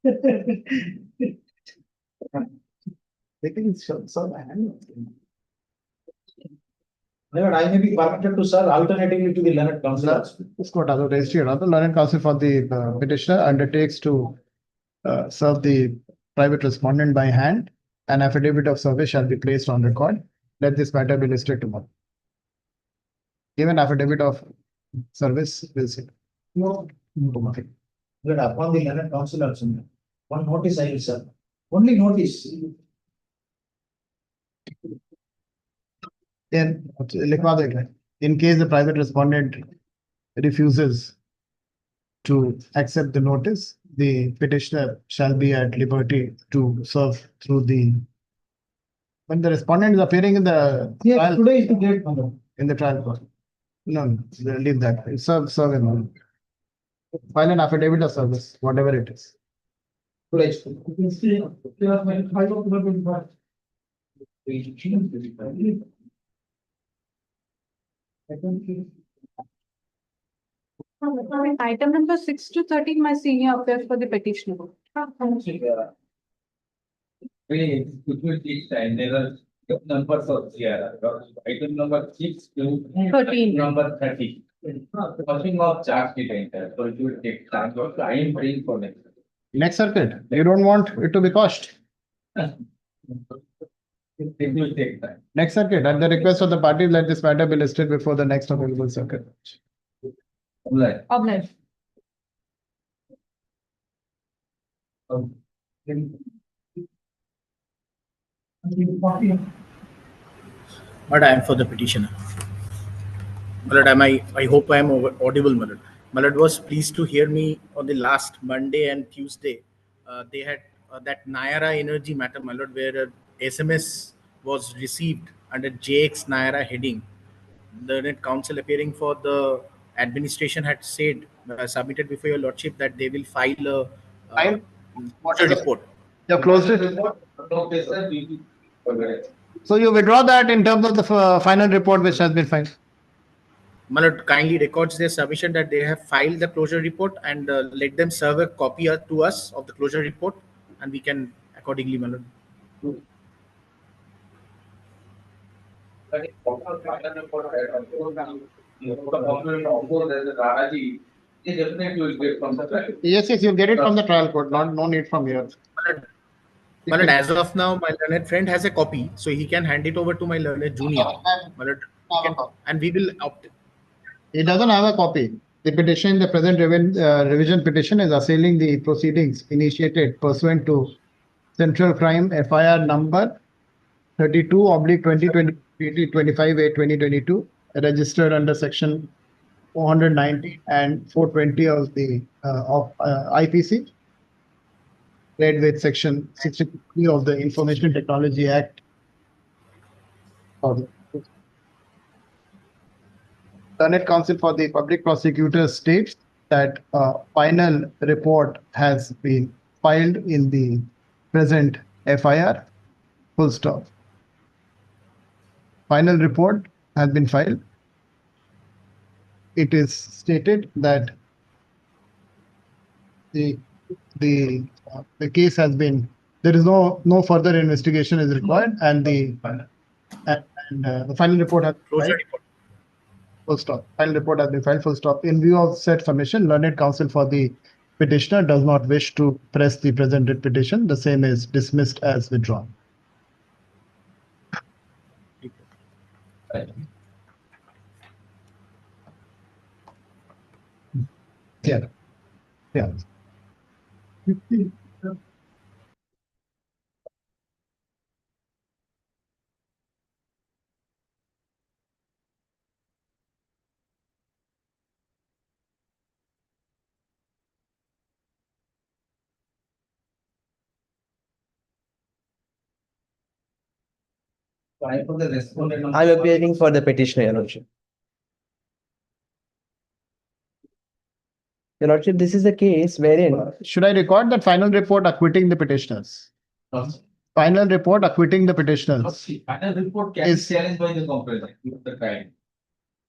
I think it's so. My lord, I may be permitted to serve alternatively to the Leonard Council. This court has registered. The learned counsel for the petitioner undertakes to serve the private respondent by hand. An affidavit of service shall be placed on record. Let this matter be listed tomorrow. Given affidavit of service will see. No. Good, upon the Leonard Council also. One notice I will serve. Only notice. Then, लिखवा देंगे. In case the private respondent refuses to accept the notice, the petitioner shall be at liberty to serve through the. When the respondent is appearing in the Yes, trial, today is the date, my lord. in the trial court. No, leave that. Serve him. File an affidavit of service, whatever it is. Today is. Item number 6 to 13, my senior appears for the petitioner. It will take time, there are numbers of here, item number 6 to 13. number 30. Nothing of charge sheet enter, so it will take time, so I am praying for next. Next circuit, you don't want it to be quashed. It will take time. Next circuit, at the request of the parties, let this matter be listed before the next available circuit. Right. Obliged. But I am for the petitioner. Malad, I hope I am audible, Malad. Malad was pleased to hear me on the last Monday and Tuesday. They had that Naira energy matter, Malad, where a SMS was received under JX Naira heading. The net council appearing for the administration had said, submitted before your lordship, that they will file a File? What is it? report. You have closed it. So you withdraw that in terms of the final report which has been filed. Malad kindly records their submission that they have filed the closure report, and let them serve a copy to us of the closure report, and we can accordingly, Malad. Yes, you'll get it from the trial court, no need from here. Malad, as of now, my learned friend has a copy, so he can hand it over to my learned junior. Malad, and we will opt. He doesn't have a copy. The petition, the present revision petition is assailing the proceedings initiated pursuant to Central Crime FIR number 32/2020-25/2022, registered under section 490 and 420 of the IPC, read with section 63 of the Information Technology Act. Learned counsel for the public prosecutor states that a final report has been filed in the present FIR, full stop. Final report has been filed. It is stated that the case has been, there is no further investigation is required, and the final report has been filed. Full stop. Final report has been filed, full stop. In view of said submission, learned counsel for the petitioner does not wish to press the presented petition. The same is dismissed as withdrawn. Yeah. Yeah. I'm appearing for the petitioner, Your Lordship. Your Lordship, this is a case wherein Should I record that final report acquitting the petitioners? Final report acquitting the petitioners. Final report can be Is- challenged by the complainant, if the client.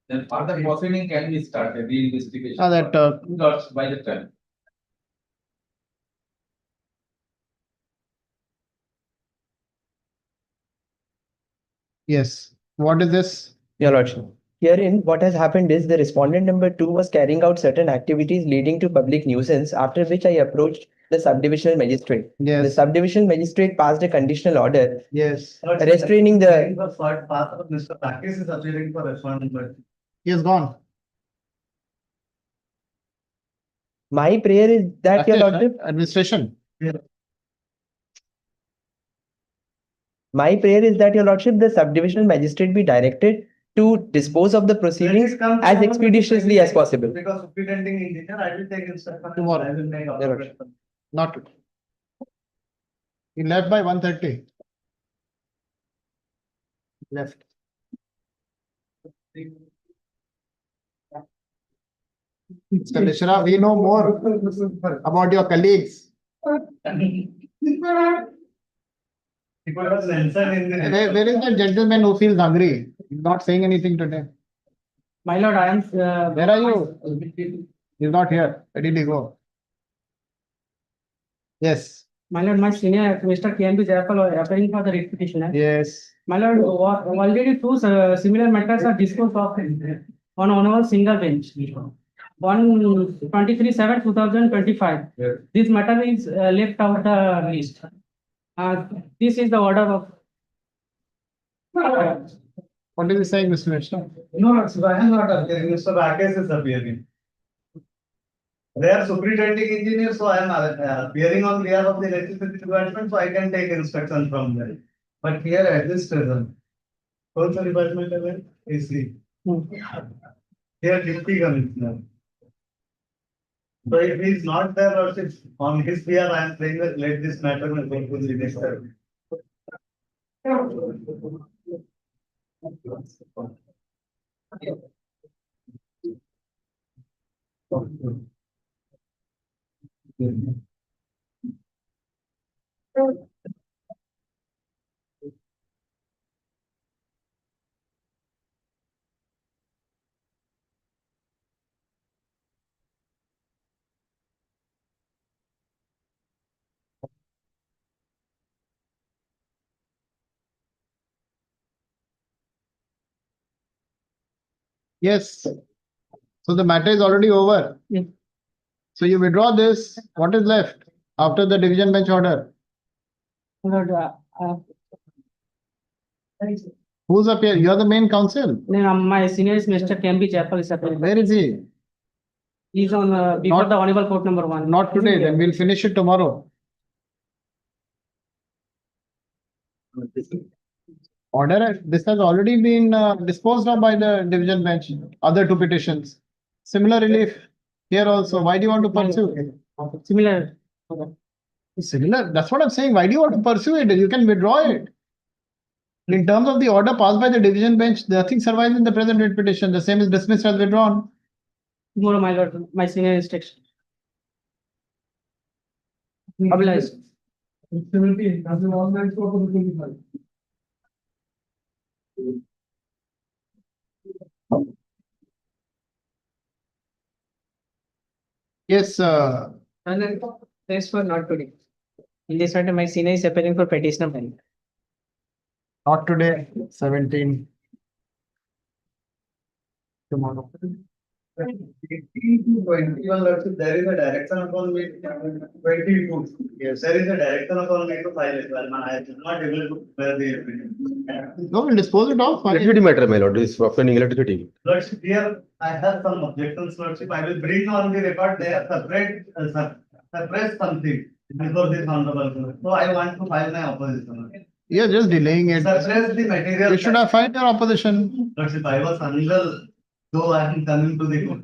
Then further proceeding can be started, re-investigation. That, Not by the client. yes, what is this? Your Lordship. Herein, what has happened is the respondent number 2 was carrying out certain activities leading to public nuisance, after which I approached the subdivisional magistrate. The Yes, subdivisional magistrate passed a conditional order yes, restraining the. The third part of Mr. Pakis is appearing for respondent, but he is gone. My prayer is that, Your Rakesh, right? Lordship, Administration. my prayer is that, Your Lordship, the subdivisional magistrate be directed to dispose of the proceedings as expeditiously as possible. because superintending engineer, I will take instruction. Tomorrow. I will make. Yeah, right. Not today. He left by 1:30. Left. Mr. Mishra, we know more about your colleagues. He could have mentioned in the. Where is the gentleman who feels hungry? He's not saying anything today. My lord, I am. Where are you? He's not here. Where did he go? Yes, My lord, my senior, Mr. KNB Jayapal, appearing for the writ petitioner. yes. My lord, already two similar matters are disposed of on a single bench. 1/23/7/2025. Yes. This matter is left out the list. This is the order of. What is he saying, Mr. Mishra? No, sir, I am not appearing, Mr. Pakis is appearing. They are superintending engineer, so I am appearing on behalf of the electricity department, so I can take instruction from them. But here at this present, also department level is the. Here deputy commissioner. So if he is not there or if on his behalf, I am saying that let this matter go to the next step. Yes. So the matter is already over. Yeah. So you withdraw this. What is left after the division bench order? My lord, Who's up here? You are the main counsel. my senior is Mr. KNB Jayapal is appearing. Where is he? He is on before Not- the honorable court number 1. Not today, then we'll finish it tomorrow. Order, this has already been disposed of by the division bench, other two petitions. Similar relief here also. Why do you want to pursue? Similar. Similar, that's what I'm saying. Why do you want to pursue it? You can withdraw it. In terms of the order passed by the division bench, nothing survives in the present writ petition. The same is dismissed as withdrawn. Tomorrow, my lord, my senior instruction. Obliged. Yes, And then this for not today. In this matter, my senior is appearing for petitioner. not today, 17. Tomorrow. 18 to 21, there is a direction upon me, 22. Yes, there is a direction upon me to file it, but I am not able to bear the evidence. No, we'll dispose it off. Electricity matter, my lord, is offending electricity. Lordship, here I have some objections, Lordship. I will bring on the record, they have suppressed something before this honorable court. So I want to file my opposition. You're just delaying it. Suppress the material. You should have filed your opposition. Lordship, I was unable, though I am coming to the court.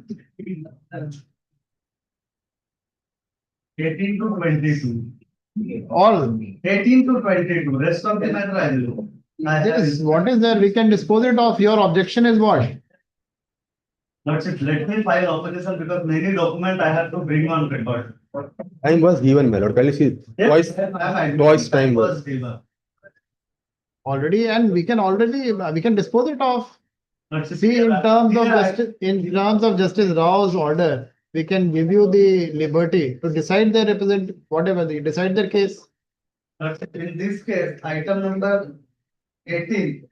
18 to 22. All. 18 to 22, rest of the matter I will. Yes, what is there? We can dispose it off. Your objection is what? Lordship, let me file opposition because many document I have to bring on record. Time was given, my lord. Can you see? Yes, Twice time was. was given. Already, and we can dispose it off. Lordship, See, in terms of here I- justice, in terms of Justice Rao's order, we can give you the liberty to decide their whatever, they decide their case. Lordship, in this case, item number 18.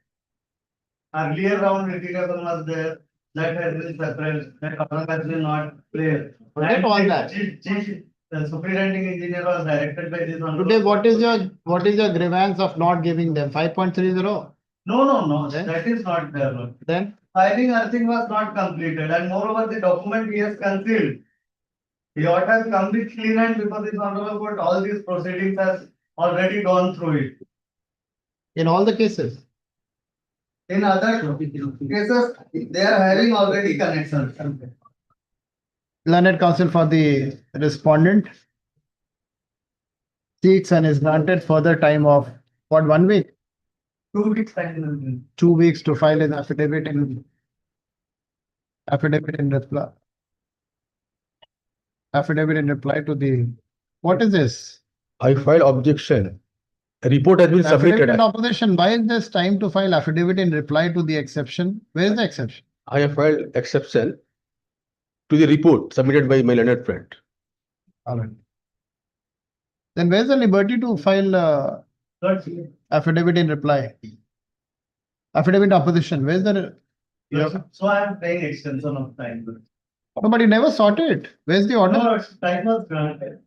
Earlier round litigation was there, that has been separate, that order has been not clear. Forget all that. The superintending engineer was directed by this one. Today, what is your grievance of not giving them 5.30? No, Then? that is not there. Lord. Then, Filing earthing was not completed and moreover the document he has concealed. He ought to have come with clean hand because this honorable court, all these proceedings has already gone through it. in all the cases, In other cases, they are having already connections. learned counsel for the respondent seeks and is granted further time of, what, 1 week? 2 weeks time. 2 weeks to file an affidavit in reply. Affidavit in reply to the, what is this? I filed objection. A report has been Affidavit submitted. in opposition. Why is this time to file affidavit in reply to the exception? Where is the exception? I have filed exception to the report submitted by my learned friend. All right. Then where's the liberty to file affidavit in reply? Affidavit in opposition. Where's the? So I am paying extension of time. No, but you never sought it. Where's the order? No, time was granted.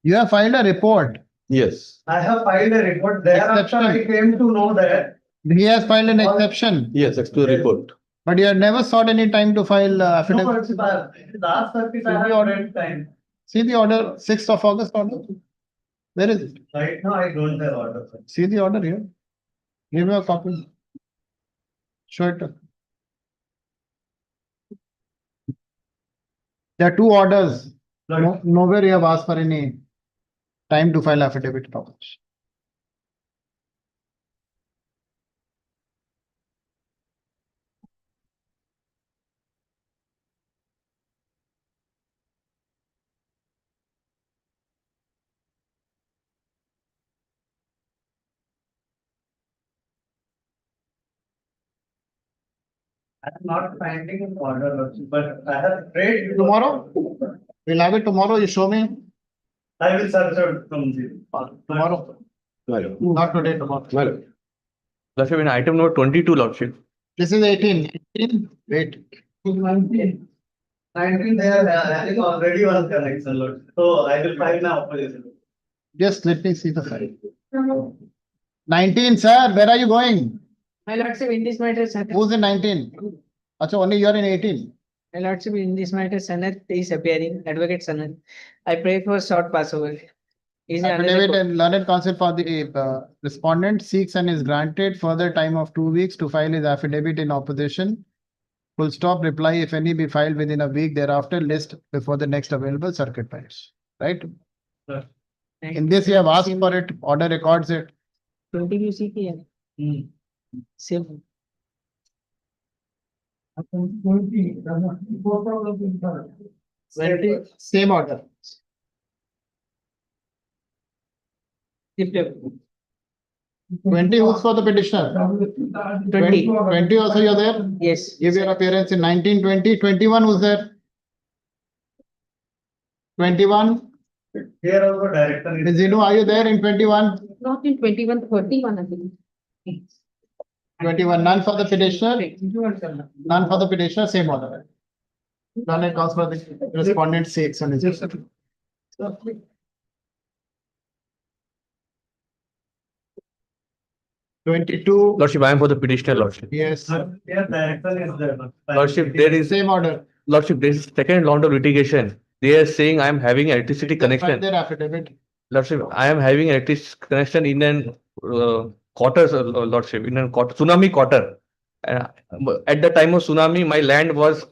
You have filed a report. Yes. I have filed a report. Thereafter, I Exception. came to know that. He has filed an exception, Yes, to the report. but you have never sought any time to file No, affidavit. but last circuit I have ordered time. See the order, 6th of August order. Where is it? Right now, I don't have order. See the order here. Give me a copy. Show it. There are 2 orders. Nowhere you have asked for any time to file affidavit in opposition. I am not finding an order, but I have prayed. Tomorrow? We'll have it tomorrow. You show me I will search out from the. tomorrow. My lord. Not today, tomorrow. My lord. Lordship, in item number 22, Lordship. This is 18. 18? Wait. 19, they are having already one connection, Lord. So I will file my opposition. Just let me see the file. 19, sir. Where are you going? My lordship, in this matter, Senate, Who's in 19? Acha, only you are in 18. my lordship, in this matter, Senate is appearing, Advocate Senate. I pray for short passover. Is Affidavit and learned counsel for the respondent seeks and is granted further time of 2 weeks to file his affidavit in opposition. Full stop, reply if any be filed within a week thereafter, list before the next available circuit bench. Right? In this, you have asked for it, order records it. 20 UCP. Same. 20. Same order. Flip. 20 who's for the petitioner? 20. 20 also you're there? Yes. Give your appearance in 19, 20, 21 who's there? 21, Here also director Ms. Zinu, are you there in 21? Not in 21, 31, I believe. 21, none for the petitioner, none for the petitioner, same order. None it calls for the respondent seeks and is. 22, Lordship, I am for the petitioner, Lordship. yes, Here director is there. Lordship, there is, same order. Lordship, there is second round of litigation. They are saying I am having electricity File connection. their affidavit. Lordship, I am having electricity connection in an quarter, Lordship, in a quarter, tsunami quarter. At the time of tsunami, my land was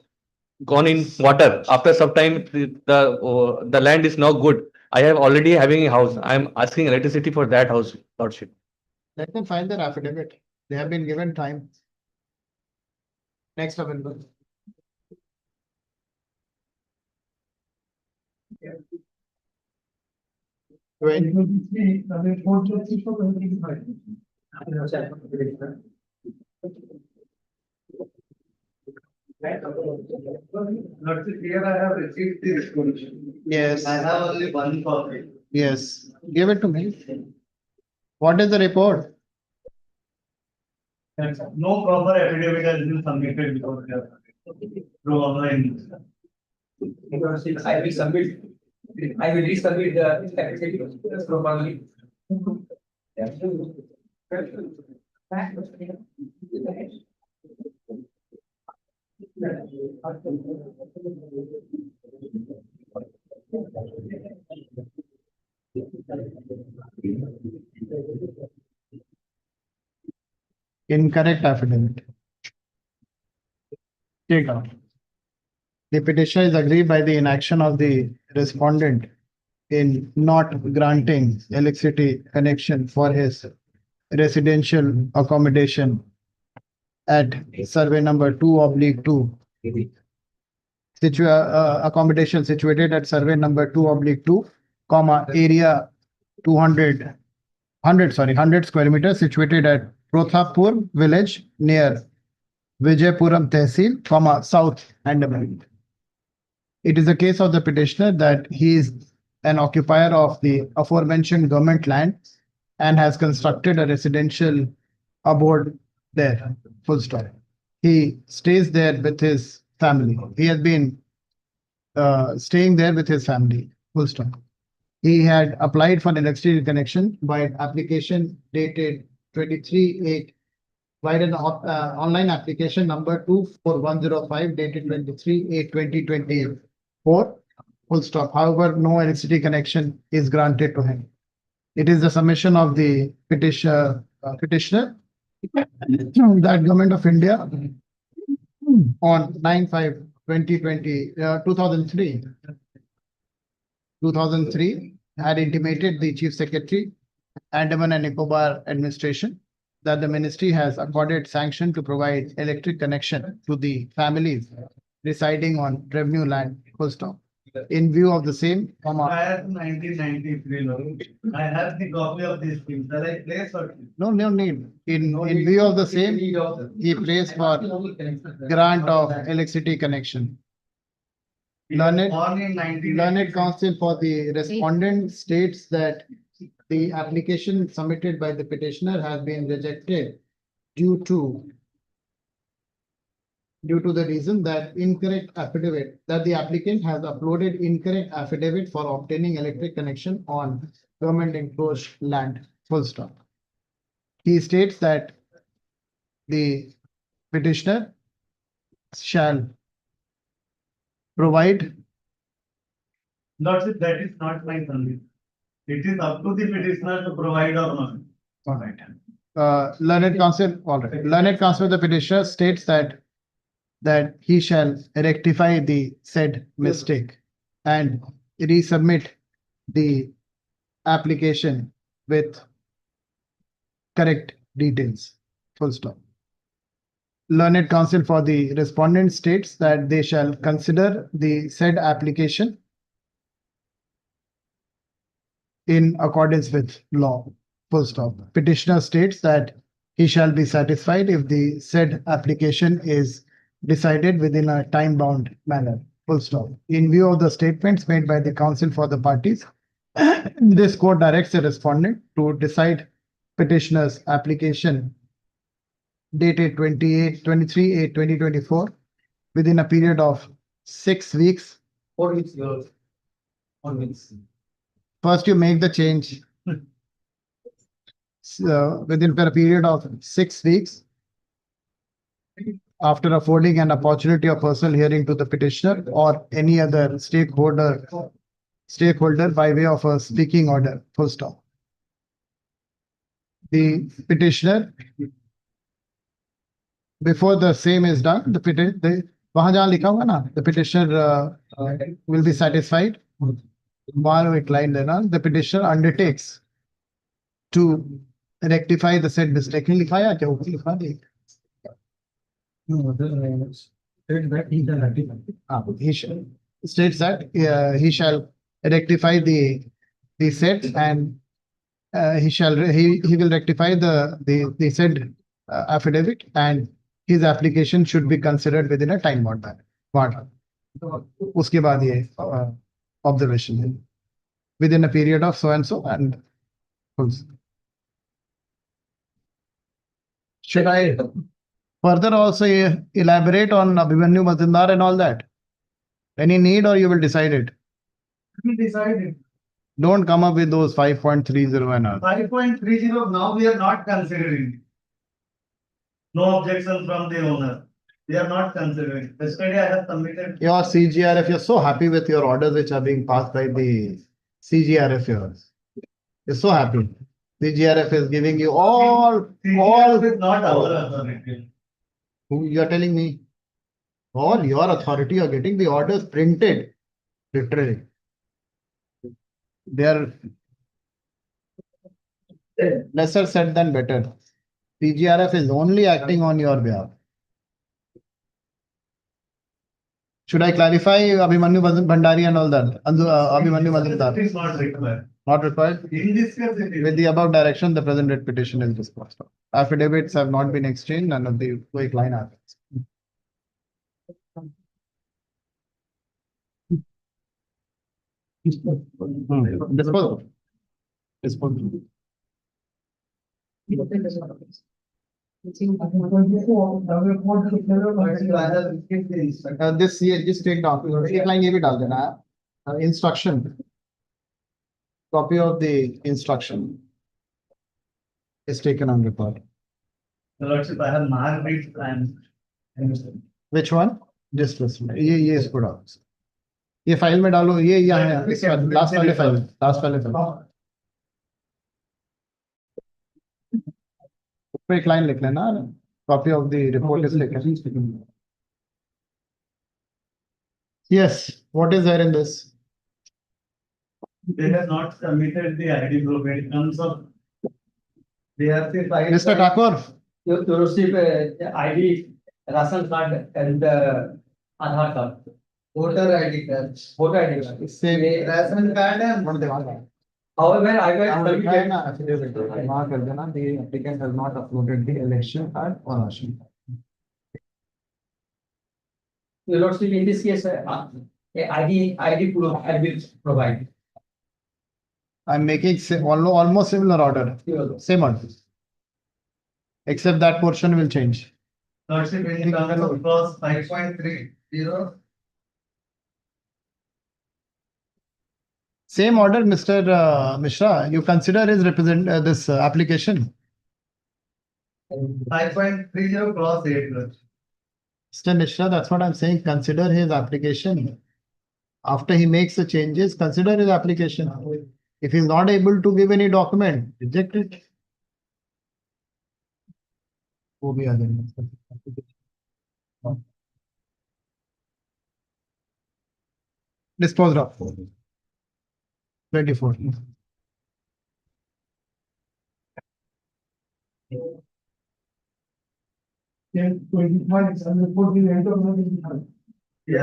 gone in water. After some time, the land is now good. I have already having a house. I am asking electricity for that house, Lordship. Let them file their affidavit. They have been given time. Next available. Not here I have received the resolution. Yes, I have only one copy. yes. Give it to me. What is the report? No proper affidavit has been submitted before through online. I will submit, I will resubmit the application properly. Incorrect affidavit. Take out. The petitioner is aggrieved by the inaction of the respondent in not granting electricity connection for his residential accommodation at survey number 2/2. Accommodation situated at survey number 2/2, comma, area 100 square meters situated at Prothapur village near Vijayapuram Tehsil, comma, South Andaman. It is a case of the petitioner that he is an occupier of the aforementioned government land and has constructed a residential abode there, full stop. He stays there with his family. He has been staying there with his family, full stop. He had applied for an electricity connection by application dated 23/8, by an online application number 24105 dated 23/8/2024, full stop. However, no electricity connection is granted to him. It is the submission of the petitioner that Government of India on 2003 had intimated the Chief Secretary, Andaman and Nicobar Administration, that the ministry has accorded sanction to provide electric connection to the families residing on revenue land, full stop. In view of the same, Prior to 1993, I have the copy of this thing. Shall I place or? no need. In view of the same, he prays for grant of electricity connection. Learned Born in 19. Learned counsel for the respondent states that the application submitted by the petitioner has been rejected due to the reason that the applicant has uploaded incorrect affidavit for obtaining electric connection on government enclosed land, full stop. He states that the petitioner shall provide. That is not my condition. It is up to the petitioner to provide or not. All right. Learned counsel, all right. Learned counsel of the petitioner states that he shall rectify the said mistake and resubmit the application with correct details, full stop. Learned counsel for the respondent states that they shall consider the said application in accordance with law, full stop. Petitioner states that he shall be satisfied if the said application is decided within a time-bound manner, full stop. In view of the statements made by the counsel for the parties, this court directs the respondent to decide petitioner's application dated 23/8/2024 within a period of 6 weeks. 4 weeks, 1 week. First, you make the change within a period of 6 weeks after affording an opportunity of personal hearing to the petitioner or any other stakeholder by way of a speaking order, full stop. The petitioner, before the same is done, the petitioner will be satisfied. The petitioner undertakes to rectify the said mistake. लिखा या क्या ऊपर लिखा दे? He shall states that he shall rectify the said and he will rectify the said affidavit and his application should be considered within a time bound manner. उसके बाद ये observation है within a period of so and so and should I further also elaborate on Abhimanyu Mazumdar and all that? Any need or you will decide it? We decided Don't come up with those 5.30 and all. 5.30 now we are not considering. No objection from the owner. We are not considering. Yesterday I have submitted. Your CGRF, you're so happy with your orders which are being passed by the CGRF yours. You're so happy. CGRF is giving you all Is not our authority. who you're telling me. All your authority are getting the orders printed. Literally. They are lesser said than better. CGRF is only acting on your behalf. Should I clarify Abhimanyu Bhandari and all that? Abhimanyu Mazumdar. It is not required. Not required? In this case it is. With the above direction, the present writ petition is disposed of. Affidavits have not been exchanged, none of the quick line happens. Dispose of. Dispose of. This here, just take down. एक line ये भी डाल देना है. Instruction. Copy of the instruction is taken on record. Lordship, I have marked it and. Which one? Just listen. ये इसको डालो. ये फाइल में डालो. ये यहाँ है. लास्ट वाले फाइल. लास्ट वाले फाइल. ऊपर एक लाइन लिख लेना. Copy of the report is taken. Yes. What is there in this? They have not submitted the ID proof in terms of. They are the file. Mr. Thakur. You receive ID, ration card and Aadhaar card. Voter ID card. Voter ID card. Same. Ration card and. However, I will submit वहाँ कर देना. The applicant has not uploaded the election card or ration card. Your Lordship, in this case, ID proof I will provide. I'm making almost similar order. Same order. Except that portion will change. Lordship, in terms of clause 5.30. Same order, Mr. Mishra. You consider his this application. 5.30 clause 8. Mr. Mishra, that's what I'm saying. Consider his application. After he makes the changes, consider his application. If he's not able to give any document, reject it. वो भी आ जाएगा. Disposed of. 24. Here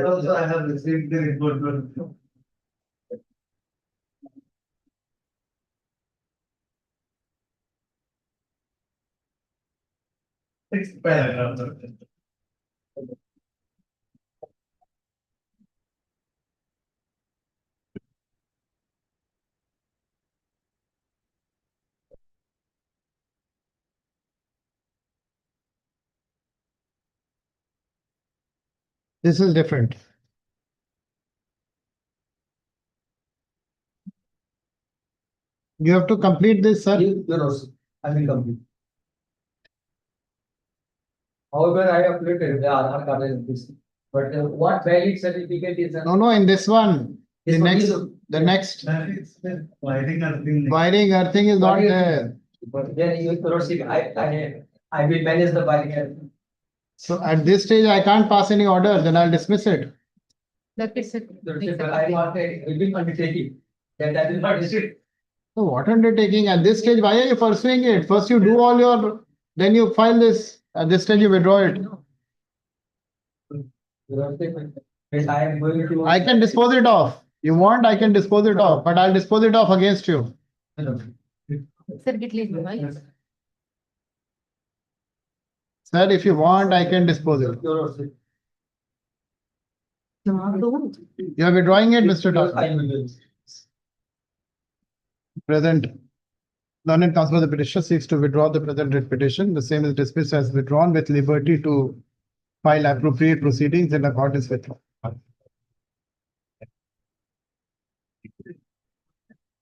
also I have received the report. Sixth paragraph. This is different. You have to complete this, sir. I will complete. However, I uploaded the Aadhaar card in this, but what valid certificate is? No, in this one. The next That is the wiring earthing. wiring earthing is not there. But then you proceed, I will manage the wiring. So at this stage, I can't pass any order, then I'll dismiss it. That is it. I want a living undertaking, that I will not receive. So what undertaking at this stage? Why are you pursuing it? First you do all your, then you file this. At this stage you withdraw it. I can dispose it off. You want, I can dispose it off, but I'll dispose it off against you. Sir, if you want, I can dispose it. You are withdrawing it, Mr. Doctor. Present. Learned counsel for the petitioner seeks to withdraw the present writ petition. The same is dismissed as withdrawn with liberty to file appropriate proceedings in accordance with law.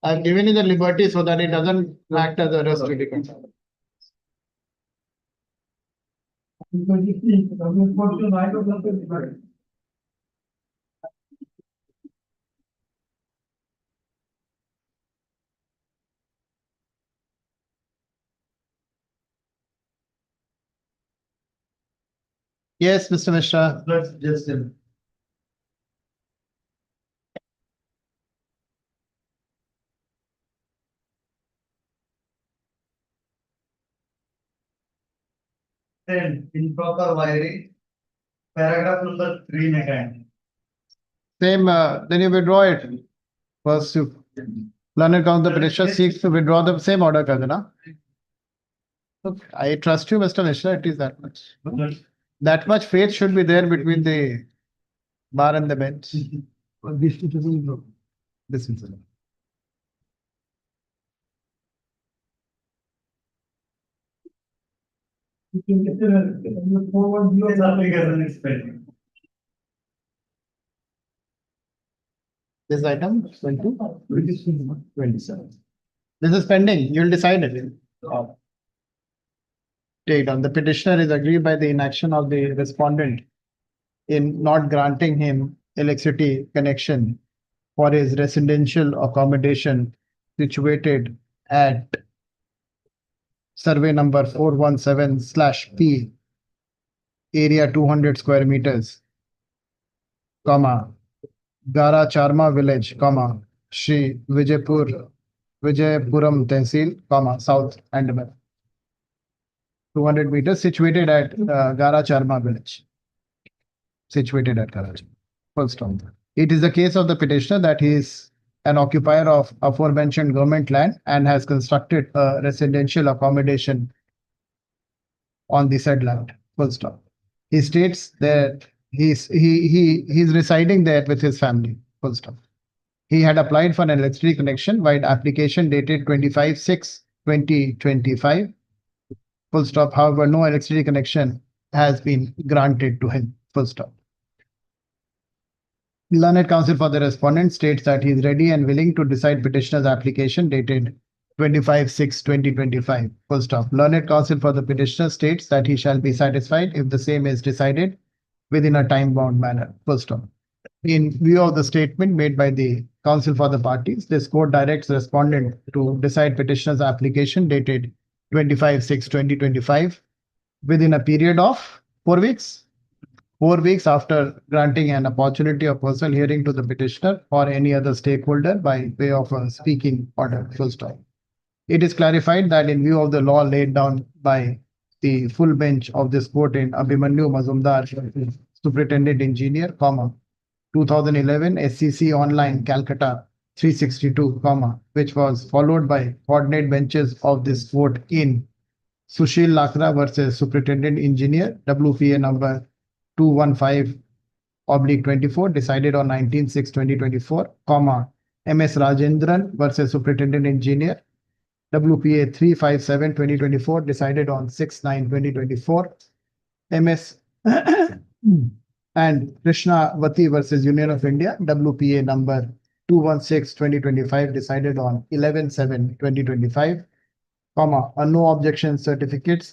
I've given you the liberty so that it doesn't act as a res judicata. Yes, Mr. Mishra. Let's just. Then improper wiring, paragraph number 3 में Same, then you withdraw it. First, you learned counsel the petitioner seeks to withdraw the same order, Kagana. I trust you, Mr. Mishra. It is that much. That much faith should be there between the bar and the bench. This is it. This application is pending. This item, 27. This is pending. You'll decide it. Take down. The petitioner is aggrieved by the inaction of the respondent in not granting him electricity connection for his residential accommodation situated at survey number 417/P, area 200 square meters, comma, Gara Charma village, comma, Shri Vijayapuram Tehsil, comma, South Andaman. 200 meters situated at Gara Charma village. Situated at Gara Charma. Full stop. It is the case of the petitioner that he is an occupier of aforementioned government land and has constructed a residential accommodation on the said land. Full stop. He states that he's residing there with his family. Full stop. He had applied for an electricity connection by application dated 25/6/2025. Full stop. However, no electricity connection has been granted to him. Full stop. Learned counsel for the respondent states that he is ready and willing to decide petitioner's application dated 25/6/2025. Full stop. Learned counsel for the petitioner states that he shall be satisfied if the same is decided within a time-bound manner. Full stop. In view of the statement made by the counsel for the parties, this court directs the respondent to decide petitioner's application dated 25/6/2025 within a period of 4 weeks. 4 weeks after granting an opportunity of personal hearing to the petitioner or any other stakeholder by way of a speaking order. Full stop. It is clarified that in view of the law laid down by the full bench of this court in Abhimanyu Mazumdar, Superintendent Engineer, 2011 SCC Online Calcutta 362, which was followed by coordinate benches of this court in Sushil Lakra versus Superintendent Engineer, WPA number 215/24, decided on 19/6/2024, MS Rajendran versus Superintendent Engineer, WPA 357/2024, decided on 6/9/2024, MS and Krishna Vati versus Union of India, WPA number 216/2025, decided on 11/7/2025, a no objection certificate /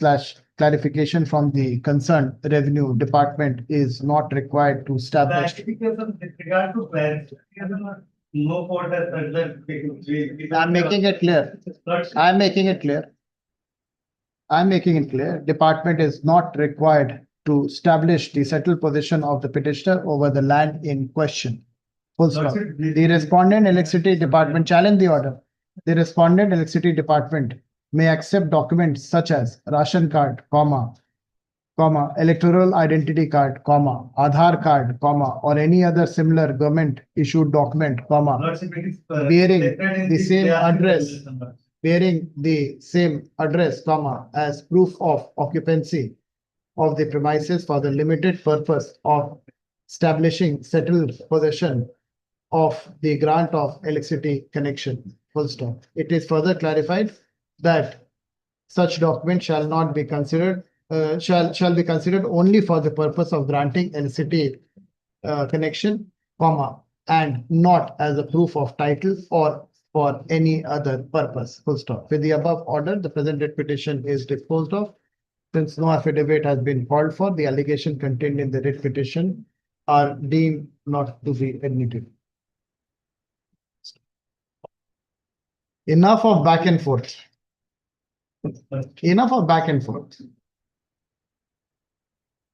clarification from the concerned revenue department is not required to establish. Clarification with regard to clarification, no court has said that. I'm making it clear. I'm making it clear. I'm making it clear. Department is not required to establish the settled position of the petitioner over the land in question. Full stop. The respondent electricity department challenged the order. the respondent electricity department may accept documents such as ration card, electoral identity card, Aadhaar card, or any other similar government issued document, Lordship, it is, bearing stated in the same draft address, resolution, Lordship. bearing the same address, as proof of occupancy of the premises for the limited purpose of establishing settled possession of the grant of electricity connection. Full stop. It is further clarified that such document shall not be considered, shall be considered only for the purpose of granting electricity connection, and not as a proof of title or for any other purpose. Full stop. With the above order, the present writ petition is disposed of. Since no affidavit has been called for, the allegation contained in the writ petition are deemed not to be admitted. Enough of back and forth. Enough of back and forth.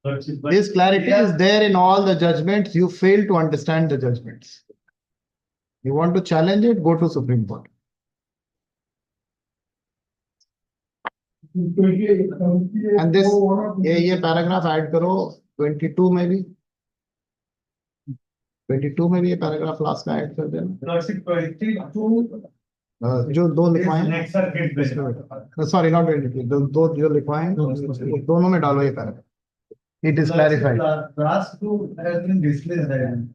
Lordship, but This clarity we are- is there in all the judgments. You fail to understand the judgments. You want to challenge it, go to Supreme Court. And this, ये paragraph add करो 22 में भी. 22 में भी ये paragraph last में add कर देना. Lordship, 22 जो दो is लिखवाए हैं. next circuit bench. Sorry, not 22. दो जो लिखवाए हैं, दोनों में डालो ये paragraph. It is clarified. Last two has been dismissed. I think.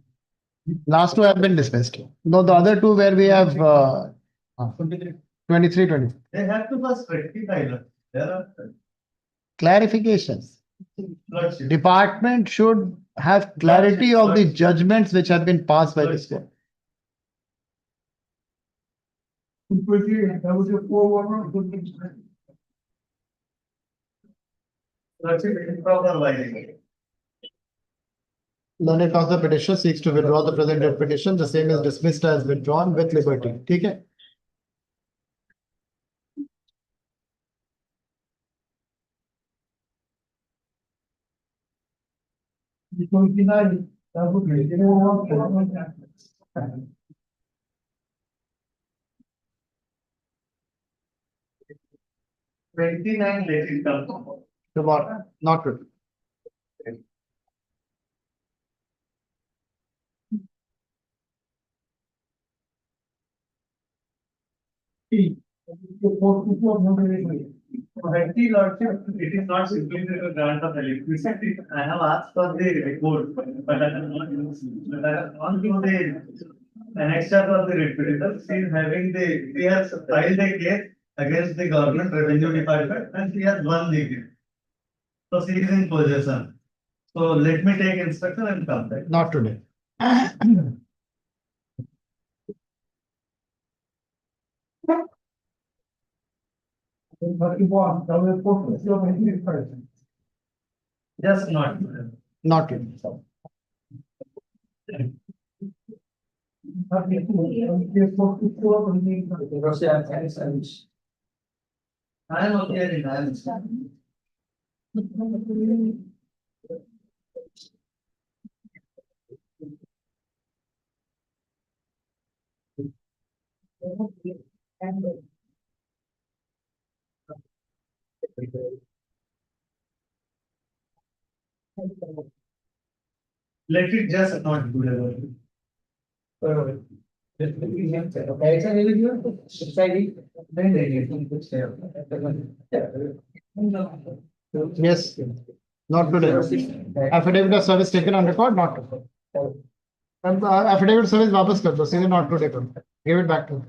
Last two have been dismissed. No, the other two where we have 23, 24. They have to first rectify. There are Clarifications. Lordship. Department should have clarity of the judgments which have been passed by this court. Lordship, improper writing. Learned counsel petitioner seeks to withdraw the present writ petition. The same is dismissed as withdrawn with liberty. ठीक है? Let it come. Tomorrow, not today. Twenty Lordship, it is not simply the grant of electricity. I have asked for the report, but I have not used it. But I have gone through the annexure for the repetitor. She is having the, she has filed a case against the government revenue department and she has won the case. So she is in possession. So let me take instruction and come back. Not today. Just not. Not today. I am okay, I am. Let it just not do that. Yes, not today. Affidavit of service taken on record, not today. Affidavit of service वापस कर दो, सीधे not today करो. Give it back to me.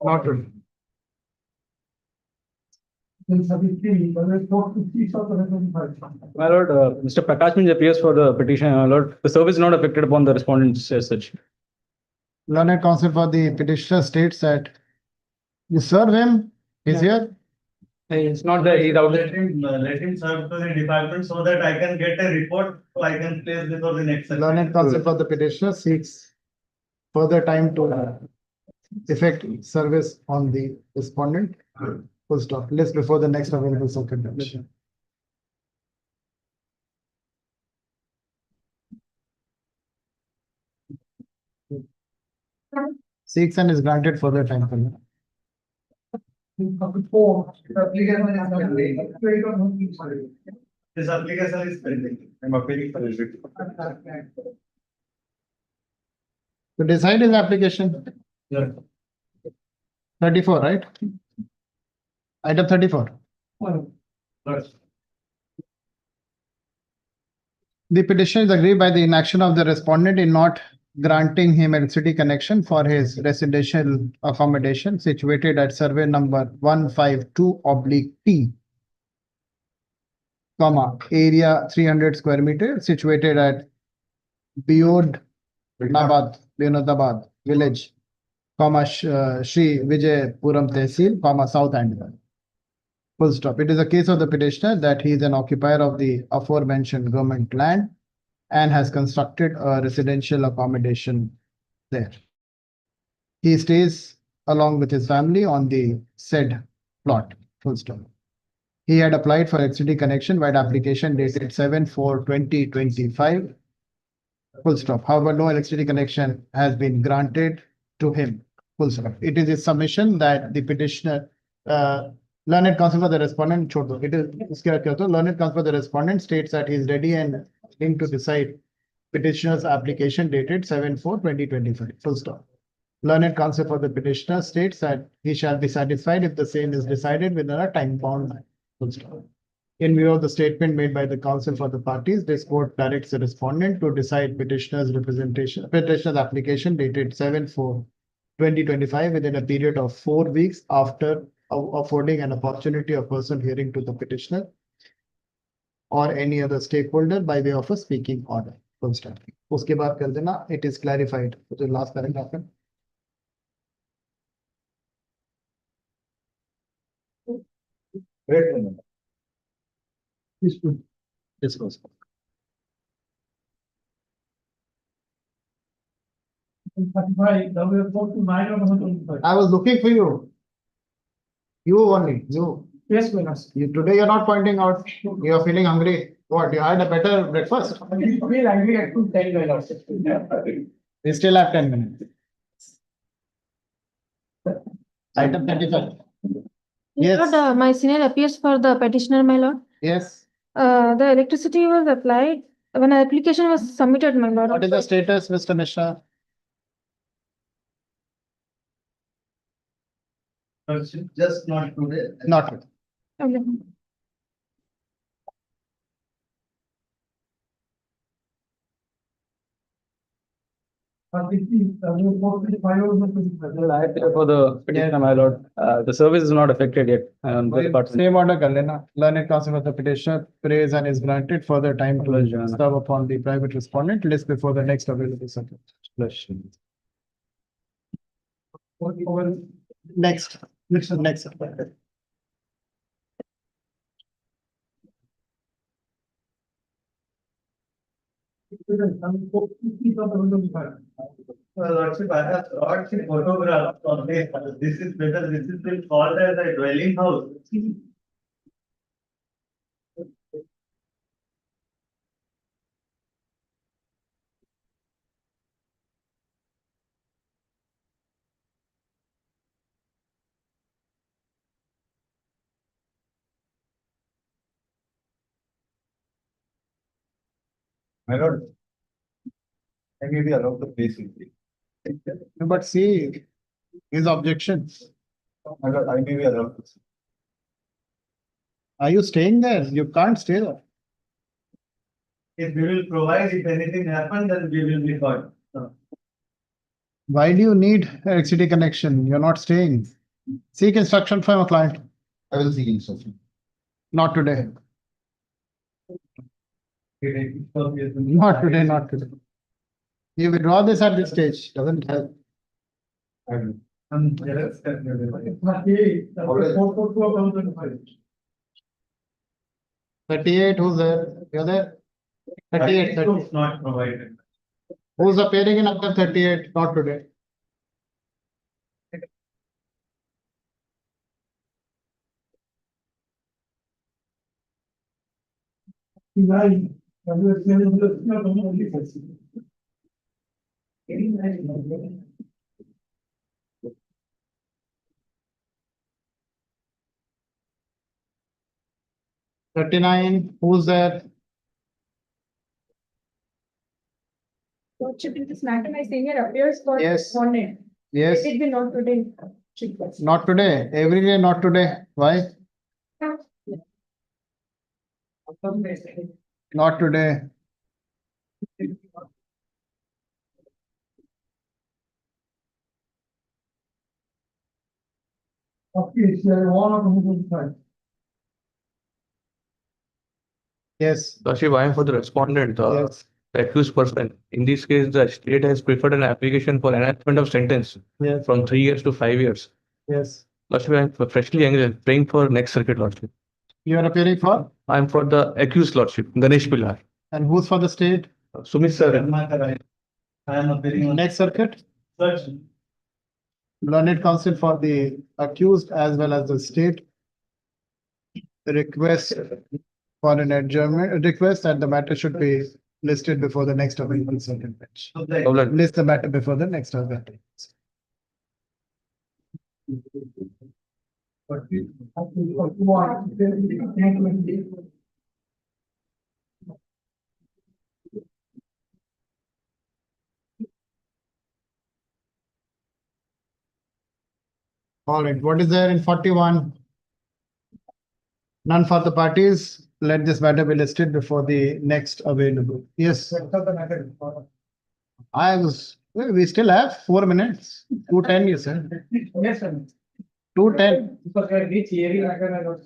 Not today. My lord, Mr. Prakash Means appears for the petition. My lord, the service is not affected upon the respondents as such. Learned counsel for the petitioner states that you serve him, he's here. It's not that he's out. Let him serve to the department so that I can get a report, so I can place before the next. Learned counsel for the petitioner seeks further time to effect service on the respondent. Full stop. List before the next available circuit bench. seeks and is granted further time for you. This application is pending. I'm appealing for it. To decide his application. Yeah. 34, right? Item 34. The petition is aggrieved by the inaction of the respondent in not granting him electricity connection for his residential accommodation situated at survey number 152/T, area 300 square meter, situated at Binodabad village, Shri Vijaypuram Tehsil, South Andival. Full stop. It is a case of the petitioner that he is an occupier of the aforementioned government land and has constructed a residential accommodation there. He stays along with his family on the said plot. Full stop. He had applied for electricity connection by application dated 7/4/2025. Full stop. However, no electricity connection has been granted to him. Full stop. It is his submission that the petitioner, learned counsel for the respondent, it is learned counsel for the respondent states that he is ready and willing to decide petitioner's application dated 7/4/2025. Full stop. Learned counsel for the petitioner states that he shall be satisfied if the same is decided within a time bound. Full stop. In view of the statement made by the counsel for the parties, this court directs the respondent to decide petitioner's application dated 7/4/2025 within a period of 4 weeks after affording an opportunity of person hearing to the petitioner or any other stakeholder by way of a speaking order. Full stop. उसके बाद कर देना, it is clarified. The last paragraph. Wait a minute. This goes. I was looking for you. You only, you. Yes, Minas. Today you're not pointing out, you're feeling hungry. What, you had a better breakfast? We feel angry at 10 minutes. We still have 10 minutes. Item 35. Yes. Lord, my senior appears for the petitioner, my lord. Yes. The electricity was applied when an application was submitted, my lord. What is the status, Mr. Mishra? Just not today. Not today. Okay. Well, I appear for the petitioner, my lord. The service is not affected yet. The department. Same order kar lena. Learned counsel of the petitioner prays and is granted further time to serve upon the private respondent list before the next available subject. Next. Next. Lordship, I have brought the photograph of this. This is better. This is been called as a dwelling house. My lord, I may be allowed to place it. But see his objections. My lord, I may be allowed to. Are you staying there? You can't stay there. If we will provide, if anything happens, then we will be called. Why do you need electricity connection? You're not staying. Seek instruction from a client. I will seek instruction. Not today. Not today, not today. You withdraw this at this stage, doesn't help. Thirty-eight, who's there? You're there? 38, 30. Not provided. Who's appearing in item 38? Not today. 39, who's there? Lordship, in this matter, my senior appears for Yes. respondent. Yes, Let it be not today. not today, every day, not today. Why? Not today. Okay, so one of them. Yes, Lordship, I am for the respondent, yes, the accused person. In this case, the state has preferred an application for enhancement of sentence yes, from 3 years to 5 years. yes. Lordship, I am freshly engaged, praying for next circuit, Lordship. You are appearing for? I am for the accused, Lordship, Ganesh Pilar. And who's for the state? Sumit sir. I am appearing on. Next circuit? Learned counsel for the accused as well as the state. Request for an adjournment, request that the matter should be listed before the next available circuit bench. Problem. List the matter before the next available. All right, what is there in 41? None for the parties. Let this matter be listed before the next available. Yes, we still have 4 minutes. 2:10 you said. Yes, sir. 2:10. Because I reach hearing, I can.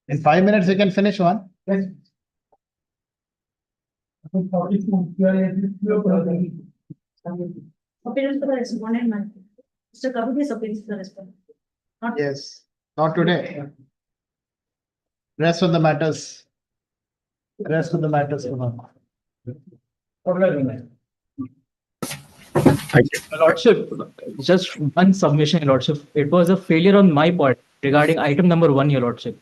In 5 minutes you can finish one. Yes. Appearance for the respondent, ma'am. Mr. Kabut is appearing for the respondent. Not Yes, not today. Rest of the matters. Rest of the matters. Kumar. Lordship, just one submission, Your Lordship. It was a failure on my part regarding item number 1, Your Lordship.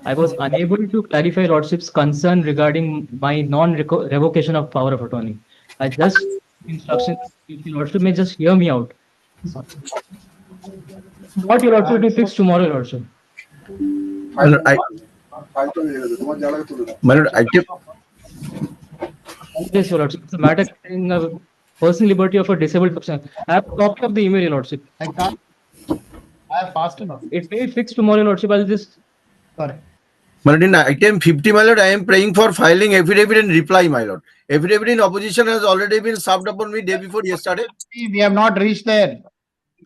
I was unable to clarify Your Lordship's concern regarding my non-revocation of power of attorney. I just instruction, if Your Lordship may just hear me out. What Your Lordship will be fixed tomorrow, Your Lordship. My lord, item. Yes, Your Lordship. It's a matter concerning a personal liberty of a disabled person. I have a copy of the email, Your Lordship. I can't. I have fast enough. It may be fixed tomorrow, Your Lordship. I'll just. Sorry. My lord, in item 50, my lord, I am praying for filing affidavit and reply, my lord. Affidavit in opposition has already been served upon me day before yesterday. We have not reached there.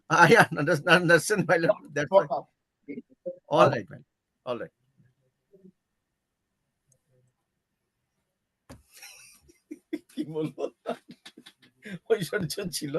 I understand, my lord. That's fine. All right, man. All right. কি বলবো ঐশ্বর্য ছিল